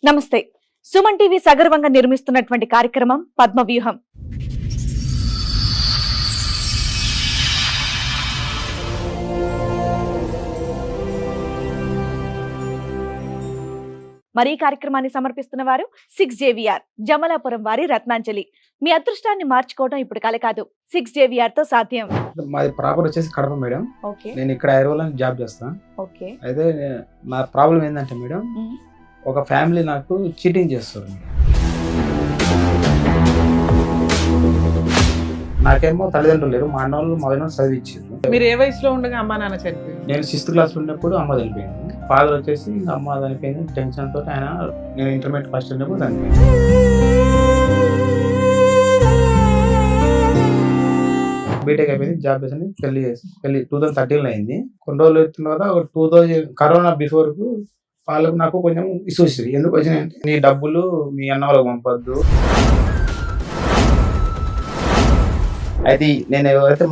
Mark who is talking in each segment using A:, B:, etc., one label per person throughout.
A: నమస్తే. సుమన్ టీవీ సగర్వంగా నిర్మిస్తున్నటువంటి కార్యక్రమం పద్మవ్యూహం. మరి ఈ కార్యక్రమాన్ని సమర్పిస్తున్న వారు 6JVR జమలాపురం వారి రత్నాంజలి. మీ అదృష్టాన్ని మార్చుకోవడం ఇప్పుడు కల కాదు, 6JVR తో సాధ్యం.
B: మాది ప్రాపర్ వచ్చేసి కడప మేడం.
A: ఓకే
B: నేను ఇక్కడ హైదరాబాద్లో జాబ్ చేస్తా.
A: ఓకే.
B: అయితే నా ప్రాబ్లం ఏంటంటే మేడం, ఒక ఫ్యామిలీ నాకు చీటింగ్ చేస్తారు మేడం. నాకేమో తల్లిదండ్రులు లేరు, మా అన్న వాళ్ళు మా వదిన చదివించారు.
C: మీరు ఏ వయసులో ఉండగా అమ్మా నాన్న చనిపోయింది?
B: నేను 6th క్లాస్లో ఉన్నప్పుడు అమ్మ చనిపోయింది. ఫాదర్ వచ్చేసి ఇంకా అమ్మ చనిపోయింది. టెన్షన్ తోటి ఆయన, నేను ఇంటర్మీడియట్ ఫస్ట్ ఉన్నప్పుడు చనిపోయింది. బీటెక్ అయిపోయింది, జాబ్ చేసి పెళ్లి 2013లో అయింది. కొన్ని రోజులు వచ్చిన తర్వాత 2000 కరోనా బిఫోర్ కు వాళ్ళకు నాకు కొంచెం ఇష్యూస్ ఎందుకు వచ్చినాయంటే, నీ డబ్బులు మీ అన్న వాళ్ళకి పంపొద్దు. అయితే నేను ఎవరైతే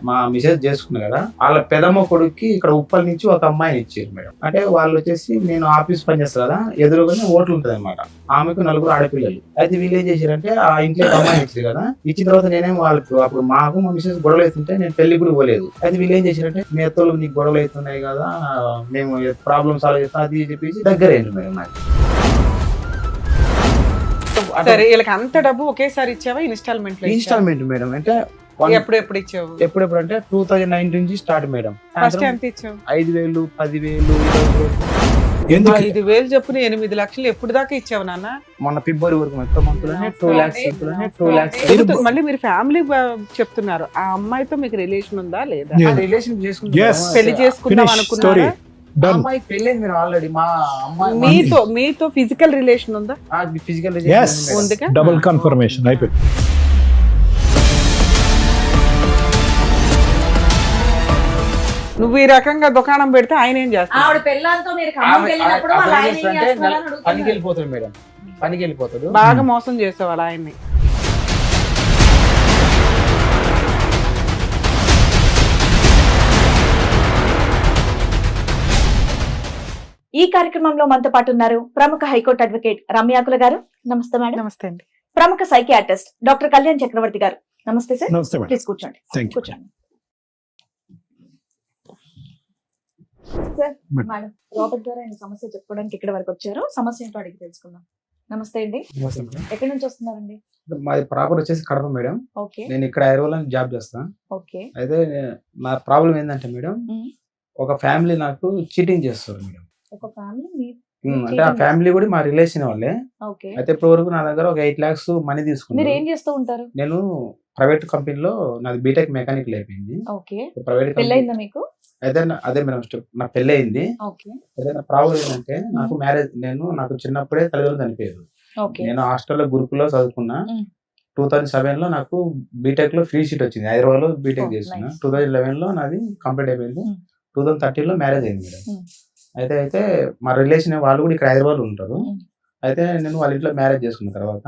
B: మా మిసెస్ చేసుకున్నా కదా, వాళ్ళ పెదమ్మ కొడుక్కి ఇక్కడ ఉప్పల్ నుంచి ఒక అమ్మాయిని ఇచ్చారు మేడం. అంటే వాళ్ళు వచ్చేసి, నేను ఆఫీస్ పని చేస్తారు కదా, ఎదురుగానే హోటల్ ఉంటుంది అనమాట. ఆమెకు 4 ఆడపిల్లలు. అయితే వీళ్ళు ఏం చేశారంటే, ఆ ఇంట్లో అమ్మాయిని ఇచ్చారు కదా, ఇచ్చిన తర్వాత నేనేం వాళ్ళకు అప్పుడు మాకు మా మిసెస్ గొడవలు అవుతుంటే నేను పెళ్లి కూడా పోలేదు. అయితే వీళ్ళు ఏం చేశారంటే, మీ అత్తలు నీకు గొడవలు అవుతున్నాయి కదా, మేము ప్రాబ్లమ్ సాల్వ్ చేస్తాం అది చెప్పేసి దగ్గర అయింది మేడం నాకు.
C: సరే, వీళ్ళకి అంత డబ్బు ఒకేసారి ఇచ్చావా?
B: Installment madam. అంటే
C: ఎప్పుడు ఇచ్చావు?
B: ఎప్పుడెప్పుడు అంటే 2019 నుంచి స్టార్ట్ మేడం.
C: ఫస్ట్ ఎంత ఇచ్చావు?
B: 5,000, 10,000, 20,000.
C: 5,000 చెప్పున 8 లక్షలు ఎప్పుడు దాకా ఇచ్చావు నాన్న?
B: మొన్న ఫిబ్రవరి వరకు మొత్తం మంత్లోనే 2 lakhs.
C: మళ్ళీ మీరు ఫ్యామిలీ చెప్తున్నారు, ఆ అమ్మాయితో మీకు రిలేషన్ ఉందా లేదా?
B: రిలేషన్ చేసుకుంటాం,
C: పెళ్లి చేసుకుందాం అనుకున్నారా?
B: అమ్మాయి పెళ్ళైంది మీరు ఆల్రెడీ. మా అమ్మాయి
C: మీతో ఫిజికల్ రిలేషన్ ఉందా?
B: ఫిజికల్
C: ఉందిగా.
D: డబుల్ కన్ఫర్మేషన్ అయిపోయింది.
C: నువ్వు ఈ రకంగా దుకాణం పెడితే ఆయన ఏం చేస్తాడు?
A: ఆవిడ పెళ్ళాంతో మీరు ఖమ్మం వెళ్ళినప్పుడు వాళ్ళ ఆయన ఏం చేస్తున్నారని అడుగుతున్నారు.
B: పనికి వెళ్ళిపోతాడు మేడం, పనికి వెళ్ళిపోతాడు.
C: బాగా మోసం చేసేవాళ్ళు ఆయన్ని.
A: ఈ కార్యక్రమంలో మనతో పాటు ఉన్నారు ప్రముఖ హైకోర్టు అడ్వకేట్ రమ్యాకుల గారు. నమస్తే మేడం.
C: నమస్తే అండి.
A: ప్రముఖ సైకియాట్రిస్ట్ డాక్టర్ కళ్యాణ్ చక్రవర్తి గారు. నమస్తే సార్.
D: నమస్తే మేడం.
A: ప్లీజ్ కూర్చోండి.
D: Thank you.
A: కూర్చోండి సార్. మేడం, రాబర్ట్ గారు ఆయన సమస్య చెప్పుకోవడానికి ఇక్కడ వరకు వచ్చారు. సమస్య ఏంటో అడిగి తెలుసుకుందాం. నమస్తే అండి.
B: నమస్తే మేడం.
A: ఎక్కడి నుంచి వస్తున్నారండి?
B: మాది ప్రాపర్ వచ్చేసి కడప మేడం.
A: ఓకే
B: నేను ఇక్కడ హైదరాబాద్లో జాబ్ చేస్తా.
A: ఓకే.
B: అయితే నా ప్రాబ్లం ఏంటంటే మేడం, ఒక ఫ్యామిలీ నాకు చీటింగ్ చేస్తారు మేడం.
A: ఒక ఫ్యామిలీ
B: అంటే ఆ ఫ్యామిలీ కూడా మా రిలేషన్ వాళ్ళే.
A: ఓకే.
B: అయితే ఇప్పటి వరకు నా దగ్గర ఒక 8 lakhs మనీ
A: మీరు
B: తీసుకున్నారు.
A: ఏం చేస్తూ ఉంటారు?
B: నేను ప్రైవేట్ కంపెనీలో, నాది బీటెక్ మెకానికల్ అయిపోయింది.
A: ఓకే.
B: ప్రైవేట్
A: పెళ్ళయిందా మీకు?
B: అయితే అదే మేడం నా పెళ్ళి అయింది.
A: ఓకే.
B: అయితే నా ప్రాబ్లం ఏంటంటే, నాకు మ్యారేజ్, నాకు చిన్నప్పుడే తల్లిదండ్రులు చనిపోయారు.
A: ఓకే.
B: నేను హాస్టల్లో గురుకులో చదువుకున్నా. 2007 లో నాకు బీటెక్ లో ఫ్రీ సీట్ వచ్చింది. హైదరాబాద్ లో బీటెక్ చేస్తున్నా. 2011 లో నాది కంప్లీట్ అయిపోయింది. 2013 లో మ్యారేజ్ అయింది మేడం. అయితే మా రిలేషన్ వాళ్ళు కూడా ఇక్కడ హైదరాబాద్ లో ఉంటారు. అయితే నేను వాళ్ళ ఇంట్లో మ్యారేజ్ చేసుకున్న తర్వాత,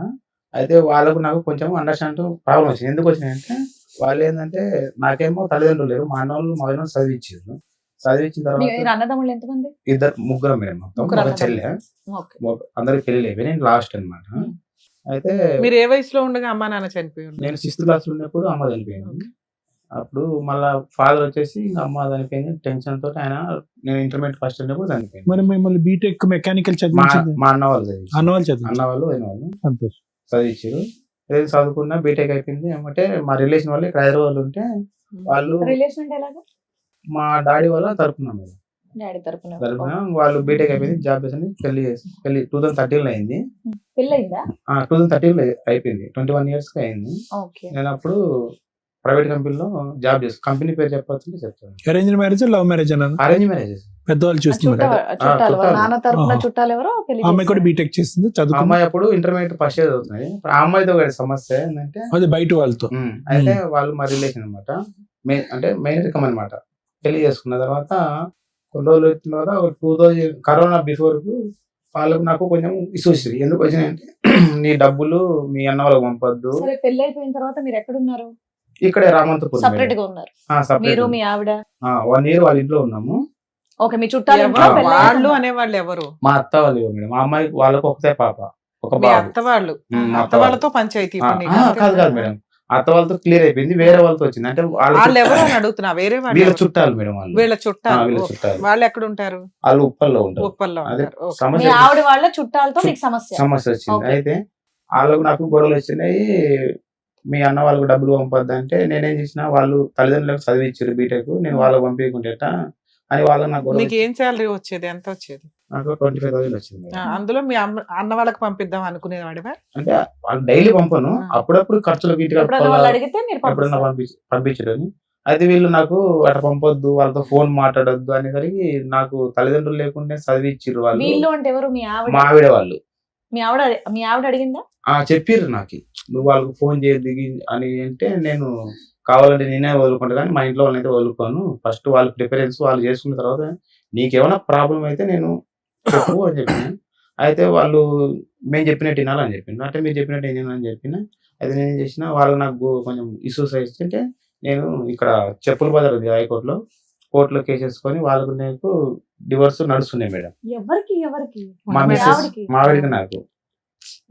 B: అయితే వాళ్ళకు నాకు కొంచెం అండర్స్టాండ్ ప్రాబ్లం వచ్చింది. ఎందుకు వచ్చినాయంటే, వాళ్ళు ఏంటంటే, నాకేమో తల్లిదండ్రులు లేరు, మా అన్న వాళ్ళు మా వదిన చదివించారు. చదివించిన తర్వాత
A: అన్నదమ్ములు ఎంతమంది?
B: ముగ్గురు మేడం. మొత్తం ఒక చెల్లె. అందరికి పెళ్లి అయిపోయి నేను లాస్ట్ అనమాట. అయితే
C: మీరు ఏ వయసులో ఉండగా అమ్మా నాన్న చనిపోయింది?
B: నేను 6th క్లాస్ ఉన్నప్పుడు అమ్మ చనిపోయింది. అప్పుడు మళ్ళా ఫాదర్ వచ్చేసి ఇంకా అమ్మ చనిపోయింది. టెన్షన్ తోటి ఆయన, నేను ఇంటర్మీడియట్ ఫస్ట్ ఉన్నప్పుడు చనిపోయింది.
D: మరి మిమ్మల్ని బీటెక్ మెకానికల్ చదివించింది
B: మా అన్న వాళ్ళు చదివించారు.
D: అన్న వాళ్ళు
B: వదిన వాళ్ళు చదివించారు. ఏదైతే చదువుకున్నా బీటెక్ అయిపోయింది. ఏమంటే మా రిలేషన్ వాళ్ళు ఇక్కడ హైదరాబాద్ ఉంటే, వాళ్ళు
A: రిలేషన్ అంటే ఎలాగా?
B: మా డాడీ వాళ్ళ తరపున మేడం.
A: డాడీ తరపున
B: వాళ్ళు బీటెక్ అయిపోయింది, జాబ్ చేసి పెళ్లి 2013 లో అయింది.
A: పెళ్ళయిందా?
B: 2013 లో అయిపోయింది. 21 years కి అయింది.
A: ఓకే.
B: నేను అప్పుడు ప్రైవేట్ కంపెనీలో జాబ్ చేస్తాను. కంపెనీ పేరు చెప్పొచ్చు చెప్తాను.
D: అరేంజ్ మ్యారేజ్, లవ్ మ్యారేజ్ అన్న?
B: Arrange marriage.
D: పెద్దవాళ్ళు చూస్తున్నారు.
A: చుట్టాలు, నాన్న తరపున చుట్టాలు ఎవరో పెళ్లి
D: అమ్మాయి కూడా బీటెక్ చేస్తుంది, చదువు.
B: అమ్మాయి అప్పుడు ఇంటర్మీడియట్ ఫస్ట్ ఇయర్ చదువుతుంది. ఆ అమ్మాయితో కూడా సమస్య ఏంటంటే,
D: అది బయట వాళ్ళతో.
B: అయితే వాళ్ళు మా రిలేషన్ అనమాట. అంటే మెయిన్ రకం అనమాట. పెళ్లి చేసుకున్న తర్వాత కొన్ని రోజులు వచ్చిన తర్వాత 2000 కరోనా బిఫోర్ కు వాళ్ళకు నాకు కొంచెం ఇష్యూస్ ఎందుకు వచ్చినాయంటే, నీ డబ్బులు మీ అన్న వాళ్ళకి పంపొద్దు.
A: పెళ్లి అయిపోయిన తర్వాత మీరు ఎక్కడున్నారు?
B: ఇక్కడే రామంతపూర్
A: సెపరేట్ గా ఉన్నారు మీరు, మీ ఆవిడ?
B: 1 year వాళ్ళ ఇంట్లో ఉన్నాము.
A: ఓకే, మీ చుట్టాలు ఇంట్లో
C: ఎవరు
A: పెళ్ళయ్యాక
C: వాళ్ళు
A: ఉన్నారు.
C: అనేవాళ్ళు ఎవరు?
B: మా అత్త వాళ్ళు మేడం. మా అమ్మాయికి వాళ్ళకు ఒకటే పాప, ఒక
C: మీ
B: బాబు.
C: అత్త వాళ్ళు.
B: మా
C: అత్త వాళ్ళతో పంచాయతీ ఇప్పుడు నీకు అంతేనా?
B: కాదు మేడం, అత్త వాళ్ళతో క్లియర్ అయిపోయింది, వేరే వాళ్ళతో వచ్చింది. అంటే
C: వాళ్ళు ఎవరు అని అడుగుతున్నా, వేరే వాళ్ళు
B: వీళ్ళ
C: ఎవరు?
B: చుట్టాలు మేడం వాళ్ళు.
C: వీళ్ళ చుట్టాలు.
B: వీళ్ళ
C: ఓకే.
B: చుట్టాలు.
C: వాళ్ళు ఎక్కడ ఉంటారు?
B: వాళ్ళు ఉప్పల్లో ఉంటారు.
C: ఉప్పల్లో
B: అదే
C: ఉంటారు. ఓకే.
A: మీ
B: సమస్య
A: ఆవిడ వాళ్ళ చుట్టాలతో మీకు సమస్య.
B: సమస్య వచ్చింది.
A: ఓకే.
B: అయితే వాళ్ళకు నాకు గొడవలు వచ్చినాయి. మీ అన్న వాళ్ళకు డబ్బులు పంపొద్దు అంటే నేనేం చేసిన, వాళ్ళు తల్లిదండ్రులకు చదివించారు బీటెక్, నేను వాళ్ళకి పంపించుకుంటేట అని వాళ్ళకి నాకు గొడవ
C: మీకు ఏం శాలరీ వచ్చేది? ఎంత వచ్చేది?
B: నాకు 25,000 వచ్చింది మేడం.
C: అందులో మీ అన్న వాళ్ళకి పంపిద్దాం అనుకునేవాడివా?
B: అంటే వాళ్ళు డైలీ పంపను, అప్పుడప్పుడు ఖర్చులకు ఇంటికి
A: ఎప్పుడైనా వాళ్ళు అడిగితే మీరు
B: ఎప్పుడన్నా
A: పంపిస్తారు.
B: పంపించడని. అయితే వీళ్ళు నాకు అట్లా పంపొద్దు, వాళ్ళతో ఫోన్ మాట్లాడొద్దు అనేసరికి నాకు తల్లిదండ్రులు లేకుండా చదివిచ్చిర్రు వాళ్ళు.
A: వీళ్ళు అంటే ఎవరు? మీ ఆవిడ.
B: మా ఆవిడ వాళ్ళు
A: మీ ఆవిడ అడిగిందా?
B: చెప్పిర్రు నాకు, నువ్వు వాళ్ళకు ఫోన్ చేయద్దు అని. అంటే నేను కావాలంటే నేనే వదులుకుంటా, కానీ మా ఇంట్లో వాళ్ళని అయితే వదులుకోను. ఫస్ట్ వాళ్ళ ప్రిఫరెన్స్ వాళ్ళు చేసుకున్న తర్వాత నీకేమైనా ప్రాబ్లం అయితే నేను చెప్పు అని చెప్పిన. అయితే వాళ్ళు మేము చెప్పినట్టు వినాలని చెప్పిండు. అంటే మీరు చెప్పినట్టు వినాలని చెప్పిన. అయితే నేను ఏం చేసిన, వాళ్ళు నాకు కొంచెం ఇష్యూస్ అయితే నేను ఇక్కడ చెప్పుల బజార్ ఉంది హైకోర్టులో, కోర్టులో కేసు వేసుకొని వాళ్ళకు నాకు డివోర్స్ నడుస్తున్నాయి మేడం.
A: ఎవరికి
B: మా
A: మీ
B: మిస్సెస్
A: ఆవిడకి?
B: మా ఆవిడకి నాకు.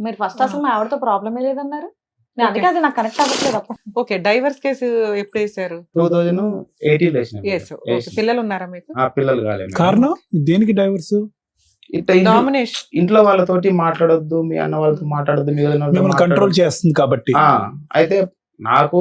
A: మీరు ఫస్ట్ అసలు మా ఆవిడతో ప్రాబ్లమే లేదన్నారు. నేను అందుకే అది నాకు కనెక్ట్ అవ్వట్లేదు అప్పుడు.
C: ఓకే. డైవర్స్ కేసు ఎప్పుడు వేసారు?
B: 2018 వేసిన మేడం.
C: ఎస్. ఓకే. పిల్లలు ఉన్నారా మీకు?
B: పిల్లలు కాలేదు మేడం.
D: కారణం దేనికి డైవర్స్?
B: ఇట్లా
C: డామినేషన్.
B: ఇంట్లో వాళ్ళతోటి మాట్లాడొద్దు, మీ అన్న వాళ్ళతో మాట్లాడొద్దు, మీ వదిన వాళ్ళతో
D: మిమ్మల్ని కంట్రోల్
B: మాట్లాడొద్దు.
D: చేస్తుంది కాబట్టి.
B: అయితే నాకు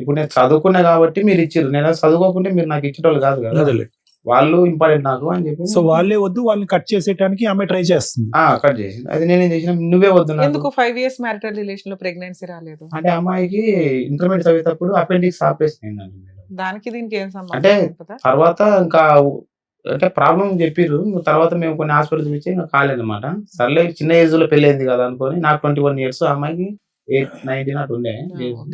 B: ఇప్పుడు నేను చదువుకున్నా కాబట్టి మీరు ఇచ్చిర్రు, నేను చదువుకోకుంటే మీరు నాకు ఇచ్చేటోళ్ళు కాదు కదా,
D: అదేలే.
B: వాళ్ళు ఇంపార్టెంట్ నాకు అని చెప్పి
D: సో వాళ్ళే వద్దు, వాళ్ళని కట్ చేసేయడానికి ఆమె ట్రై చేస్తుంది.
B: కట్ చేసి. అది నేనేం చేసిన, నువ్వే వద్దు నాకు.
C: ఎందుకు 5 years మ్యారిటల్ రిలేషన్ లో ప్రెగ్నెన్సీ రాలేదు?
B: అంటే అమ్మాయికి ఇంటర్మీడియట్ చదివేటప్పుడు అపెండిక్స్ ఆపరేషన్ అయిందండి మేడం.
C: దానికి దీనికి ఏం సంబంధం?
B: అంటే
C: ఉంటుందా?
B: తర్వాత ఇంకా అంటే ప్రాబ్లం చెప్పిర్రు. తర్వాత మేము కొన్ని హాస్పిటల్ చూపించి ఇంకా కాలేదన్నమాట. సర్లే చిన్న ఏజ్ లో పెళ్లి అయింది కదా అనుకొని, నాకు 21 years, అమ్మాయికి 19 అటు ఉండే.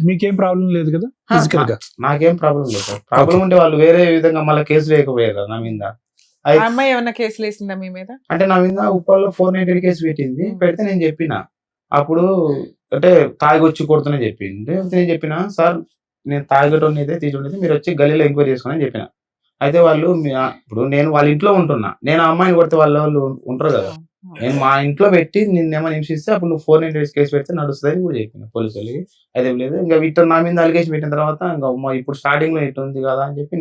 D: మీకేం ప్రాబ్లం లేదు కదా ఫిజికల్ గా?
B: నాకేం ప్రాబ్లం లేదు సార్. ప్రాబ్లం ఉంటే వాళ్ళు వేరే విధంగా మళ్ళీ కేసు వేయకపోయారు కదా నా మీద.
C: ఆ అమ్మాయి ఏమన్నా కేసులు వేసిందా మీ మీద?
B: అంటే నా మీద ఉప్పల్లో 490 కేసు పెట్టింది. పెడితే నేను చెప్పిన, అప్పుడు అంటే తాగొచ్చి కొడుతున్నా చెప్పింది. నేను చెప్పిన, సార్ నేను తాగటం అయితే తీసుకుంటే మీరు వచ్చి గల్లీలో ఎంక్వైరీ చేసుకుని అని చెప్పిన. అయితే వాళ్ళు ఇప్పుడు నేను వాళ్ళ ఇంట్లో ఉంటున్నా, నేను ఆ అమ్మాయిని కొడితే వాళ్ళు ఉంటారు కదా, నేను మా ఇంట్లో పెట్టి నిన్నేమని హింసిస్తే అప్పుడు నువ్వు 490 కేసు పెడితే నడుస్తుంది కూడా చెప్పిన పోలీసు వాళ్ళకి. అయితే లేదు, ఇంకా వీటి నా మీద అలిగేషన్ పెట్టిన తర్వాత ఇంకా ఇప్పుడు స్టార్టింగ్ లో ఇటు ఉంది కదా అని చెప్పి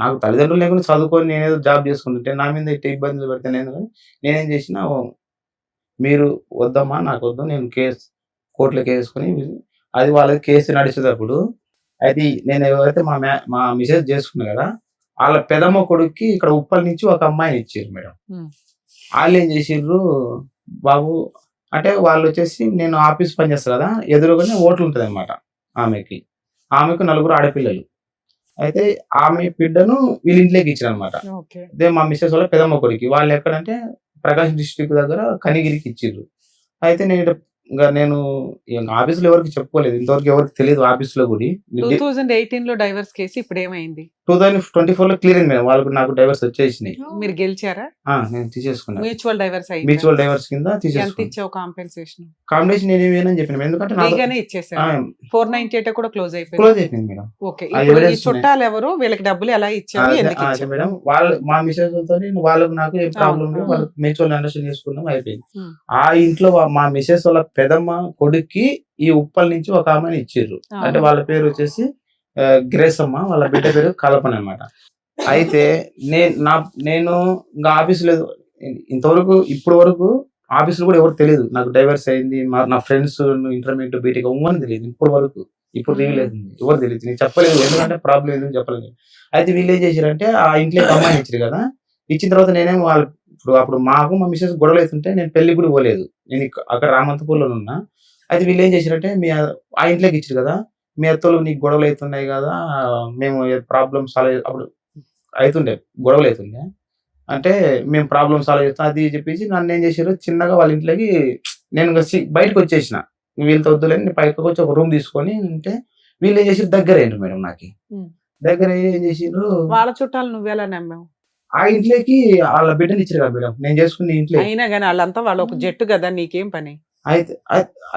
B: నాకు తల్లిదండ్రులు లేకుండా చదువుకొని నేనేదో జాబ్ చేసుకుంటుంటే నా మీద ఇట్లా ఇబ్బందులు పెడితే నేనేం చేసిన, మీరు వద్దమ్మా నాకు వద్దు, నేను కోర్టులో కేసు వేసుకొని అది వాళ్ళకి కేసు నడిచేటప్పుడు అది నేను ఎవరైతే మా మిసెస్ చేసుకున్నా కదా, వాళ్ళ పెదమ్మ కొడుక్కి ఇక్కడ ఉప్పల్ నుంచి ఒక అమ్మాయిని ఇచ్చారు మేడం. వాళ్ళు ఏం చేసిర్రు, బాబు అంటే వాళ్ళు వచ్చేసి నేను ఆఫీస్ పని చేస్తారు కదా, ఎదురుగానే ఓట్లు ఉంటుంది అనమాట ఆమెకు 4 ఆడపిల్లలు. అయితే ఆమె బిడ్డను వీళ్ళ ఇంట్లోకి ఇచ్చారు అనమాట. అదే మా మిస్సెస్ వాళ్ళ పెదమ్మ కొడుకు. వాళ్ళు ఎక్కడంటే ప్రకాశం డిస్ట్రిక్ట్ దగ్గర కనిగిరికి ఇచ్చిర్రు. అయితే నేను ఆఫీసులో ఎవరికి చెప్పుకోలేదు, ఇంతవరకు ఎవరికి తెలియదు ఆఫీసులో కూడా.
C: 2018 లో డైవర్స్ కేసు ఇప్పుడు ఏమైంది?
B: 2024 లో క్లియర్ అయింది మేడం. వాళ్ళకు నాకు డైవర్స్ వచ్చేసినాయి.
C: మీరు గెలిచారా?
B: నేను తీసేసుకున్నాను.
C: మ్యూచువల్ డైవర్స్ అయింది.
B: మ్యూచువల్ డైవర్స్ కింద
C: ఎంత
B: తీసేసుకున్నాను.
C: ఇచ్చావు కాంపెన్సేషన్?
B: కాంబినేషన్ నేనేమని చెప్పిన, ఎందుకంటే
C: ఫ్రీగానే ఇచ్చేసారు. 498 కూడా క్లోజ్ అయిపోయింది.
B: క్లోజ్ అయిపోయింది మేడం.
C: ఓకే.
B: ఆ
C: ఇప్పుడు ఈ
B: evidence
C: చుట్టాలు ఎవరు, వీళ్ళకి డబ్బులు ఎలా ఇచ్చారు, ఎందుకు ఇచ్చారు?
B: మేడం వాళ్ళు మా మిసెస్ తో వాళ్ళకు నాకు ఏం ప్రాబ్లం లేదు, వాళ్ళకి మ్యూచువల్ అండర్స్టాండ్ చేసుకున్నాం, అయిపోయింది. ఆ ఇంట్లో మా మిసెస్ వాళ్ళ పెదమ్మ కొడుక్కి ఈ ఉప్పల్ నుంచి ఒక ఆమెను ఇచ్చిర్రు. అంటే వాళ్ళ పేరు వచ్చేసి గ్రేసమ్మ, వాళ్ళ బిడ్డ పేరు కల్పన అన్నమాట. అయితే నేను ఇంకా ఆఫీస్ లేదు ఇంతవరకు, ఇప్పటి వరకు ఆఫీసులో కూడా ఎవరు తెలియదు నాకు డైవర్స్ అయింది. నా ఫ్రెండ్స్ ఇంటర్మీడియట్ బీటెక్ అవ్వని తెలియదు ఇప్పటి వరకు. ఇప్పుడు రివీల్ అవుతుంది, ఎవరు తెలియదు, నేను చెప్పలేదు, ఎందుకంటే ప్రాబ్లం ఏదో చెప్పలేదు. అయితే వీళ్ళు ఏం చేశారంటే ఆ ఇంట్లో అమ్మాయిని ఇచ్చారు కదా, ఇచ్చిన తర్వాత నేనేం వాళ్ళు అప్పుడు మాకు మా మిసెస్ గొడవలు అవుతుంటే నేను పెళ్లికి కూడా పోలేదు, నేను అక్కడ రామంతపూర్లో ఉన్నా. అయితే వీళ్ళు ఏం చేశారంటే ఆ ఇంట్లోకి ఇచ్చారు కదా, మీ అత్తలు నీకు గొడవలు అవుతున్నాయి కదా, మేము ప్రాబ్లమ్ సాల్వ్ అప్పుడు అవుతుండే గొడవలు అవుతుండే అంటే మేము ప్రాబ్లమ్ సాల్వ్ చేస్తాం అది చెప్పేసి నన్ను ఏం చేశారు, చిన్నగా వాళ్ళ ఇంట్లోకి నేను బయటకు వచ్చేసిన, వీళ్ళతో వద్దులేని పైకి వచ్చి ఒక రూమ్ తీసుకొని ఉంటే వీళ్ళు ఏం చేసారు, దగ్గర అయ్యారు మేడం. నాకు దగ్గర ఏం చేసారు,
C: వాళ్ళ చుట్టాలు నువ్వెలా నమ్మావు?
B: ఆ ఇంట్లోకి వాళ్ళ బిడ్డని ఇచ్చారు కదా మేడం, నేను చేసుకున్న ఇంట్లో.
C: అయినా కానీ వాళ్ళంతా వాళ్ళు ఒక జట్టు కదా, నీకేం పని?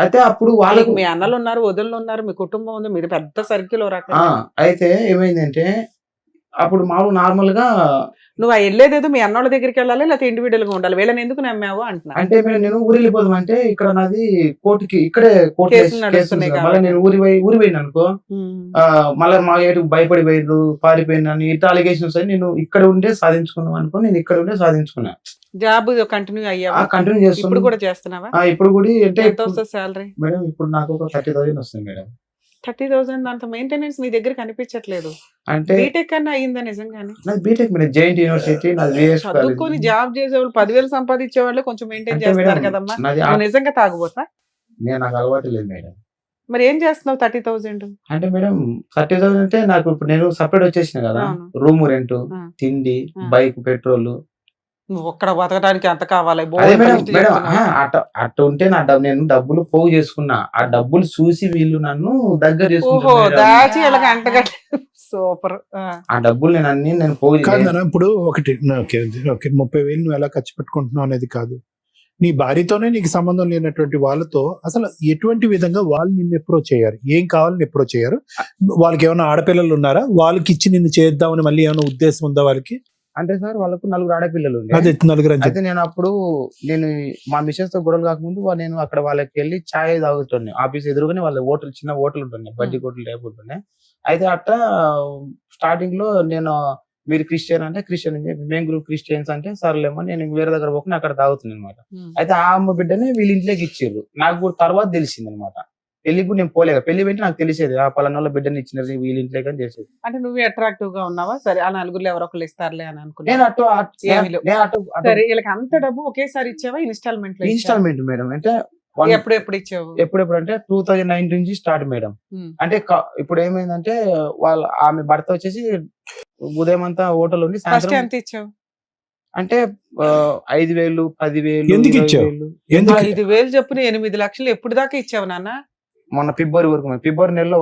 B: అయితే అప్పుడు వాళ్ళకి
C: మీ అన్నలు ఉన్నారు, వదినలు ఉన్నారు, మీ కుటుంబం ఉంది, మీరు పెద్ద సర్కిల్ రకం.
B: అయితే ఏమైందంటే అప్పుడు మామూలు నార్మల్ గా
C: నువ్వు ఆ వెళ్ళేదేదో మీ అన్నోళ్ళ దగ్గరికి వెళ్ళాలి లేకపోతే ఇండివిడువల్ గా ఉండాలి, వీళ్ళని ఎందుకు నమ్మావు అంటున్నా.
B: అంటే మేడం నేను ఊరు వెళ్ళిపోదాం అంటే ఇక్కడ నాది కోర్టుకి ఇక్కడే కోర్టు
C: కేసులు నడుస్తున్నాయి
B: మళ్ళీ
C: కాబట్టి.
B: నేను ఊరి పోయిన అనుకో మళ్ళీ మా ఏటు భయపడి పోయినరు పారిపోయినాను ఇట్లా అలిగేషన్స్ అని నేను ఇక్కడ ఉండే సాధించుకున్నాం అనుకో, నేను ఇక్కడ ఉండే సాధించుకున్నా.
C: జాబ్ కంటిన్యూ అయ్యావా?
B: కంటిన్యూ
C: ఇప్పుడు
B: చేస్తున్నాను.
C: కూడా చేస్తున్నావా?
B: ఇప్పుడు కూడా అంటే
C: ఎంత వస్తుంది శాలరీ?
B: మేడం ఇప్పుడు నాకు ఒక 30,000 వస్తుంది మేడం.
C: 30,000 అంత మెయింటెనెన్స్ మీ దగ్గర కనిపించట్లేదు.
B: అంటే
C: బీటెక్ అన్నా అయిందా నిజంగానే?
B: నాది బీటెక్ మేడం, జైంట్ యూనివర్సిటీ నాది VS
C: చదువుకొని జాబ్ చేసేవాళ్ళు 10,000 సంపాదించే వాళ్ళు కొంచెం మెయింటైన్
B: అంటే
C: చేస్తున్నారు
B: మేడం,
C: కదమ్మా.
B: నాది
C: నువ్వు నిజంగా తాగుబోతా?
B: నేను నాకు అలవాటు లేదు మేడం.
C: మరి ఏం చేస్తున్నావు 30,000?
B: అంటే మేడం 30,000 అంటే నాకు ఇప్పుడు నేను సపరేట్ వచ్చేసిన కదా,
C: అవును.
B: రూమ్ రెంట్,
C: ఆ.
B: తిండి,
C: ఆ.
B: Bike, petrol.
C: నువ్వు ఒక్కడ బతకడానికి అంత కావాలి?
B: అదే మేడం మేడం అట్ట ఉంటే నేను డబ్బులు పోగు చేసుకున్నా. ఆ డబ్బులు చూసి వీళ్ళు నన్ను దగ్గర
C: ఓహో,
B: చేసుకుంటారు మేడం.
C: దాచి ఇలా అంటగట్టి సూపర్.
B: ఆ డబ్బులు నేను పోగు
D: కాదు నాన్న, ఇప్పుడు ఒకటి ఓకే ఓకే 30,000 నువ్వు ఎలా ఖర్చు పెట్టుకుంటున్నావు అనేది కాదు. నీ భార్యతోనే నీకు సంబంధం లేనటువంటి వాళ్ళతో అసలు ఎటువంటి విధంగా వాళ్ళు నిన్ను అప్రోచ్ అయ్యారు, ఏం కావాలని అప్రోచ్ అయ్యారు? వాళ్ళకి ఏమైనా ఆడపిల్లలు ఉన్నారా? వాళ్ళకి ఇచ్చి నిన్ను చేద్దామని మళ్ళీ ఏమైనా ఉద్దేశం ఉందా వాళ్ళకి?
B: అంటే సార్ వాళ్ళకు 4 ఆడపిల్లలు ఉండే.
D: అదే 4 అని
B: అయితే నేను అప్పుడు మా మిసెస్ తో గొడవలు కాకముందు నేను అక్కడ వాళ్ళకి వెళ్ళి ఛాయ్ తాగుతుండే. ఆఫీస్ ఎదురుగానే వాళ్ళ హోటల్, చిన్న హోటల్ ఉంటుండే, బడ్డీ హోటల్ టైప్ ఉంటుండే. అయితే అట్ట స్టార్టింగ్ లో నేను మీరు క్రిస్టియన్ అంటే క్రిస్టియన్ అని చెప్పి, మేము గ్రూప్ క్రిస్టియన్స్ అంటే సర్లేమో నేను వేరే దగ్గర పోకుండా అక్కడ తాగుతున్నాను అనమాట. అయితే ఆ అమ్మ బిడ్డని వీళ్ళ ఇంట్లోకి ఇచ్చారు. నాకు కూడా తర్వాత తెలిసింది అనమాట. పెళ్లికి నేను పోలేదు, పెళ్లి వెంటనే నాకు తెలిసేది ఆ పలానా బిడ్డని ఇచ్చినది వీళ్ళ ఇంట్లోకి అని తెలిసేది.
C: అంటే నువ్వు అట్రాక్టివ్ గా ఉన్నావా? సరే ఆ నలుగురులో ఎవరో ఒకళ్ళు ఇస్తారులే అని అనుకున్నా.
B: నేను
C: సరే వీళ్ళకి అంత డబ్బు ఒకేసారి ఇచ్చావా ఇన్స్టాల్మెంట్ లో?
B: Installment madam. అంటే
C: ఎప్పుడు ఇచ్చావు?
B: ఎప్పుడెప్పుడు అంటే 2019 నుంచి స్టార్ట్ మేడం. అంటే ఇప్పుడు ఏమైందంటే ఆమె భర్త వచ్చేసి ఉదయం అంతా హోటల్ ఉండి
C: ఫస్ట్
B: సాయంత్రం
C: ఎంత ఇచ్చావు?
B: అంటే 5,000, 10,000.
D: ఎందుకు ఇచ్చావు?
B: 20,000.
D: ఎందుకు?
C: 5,000 చొప్పున 8 లక్షలు ఎప్పుడు దాకా ఇచ్చావు నాన్న?
B: మొన్న ఫిబ్రవరి వరకు, ఫిబ్రవరి నెలలో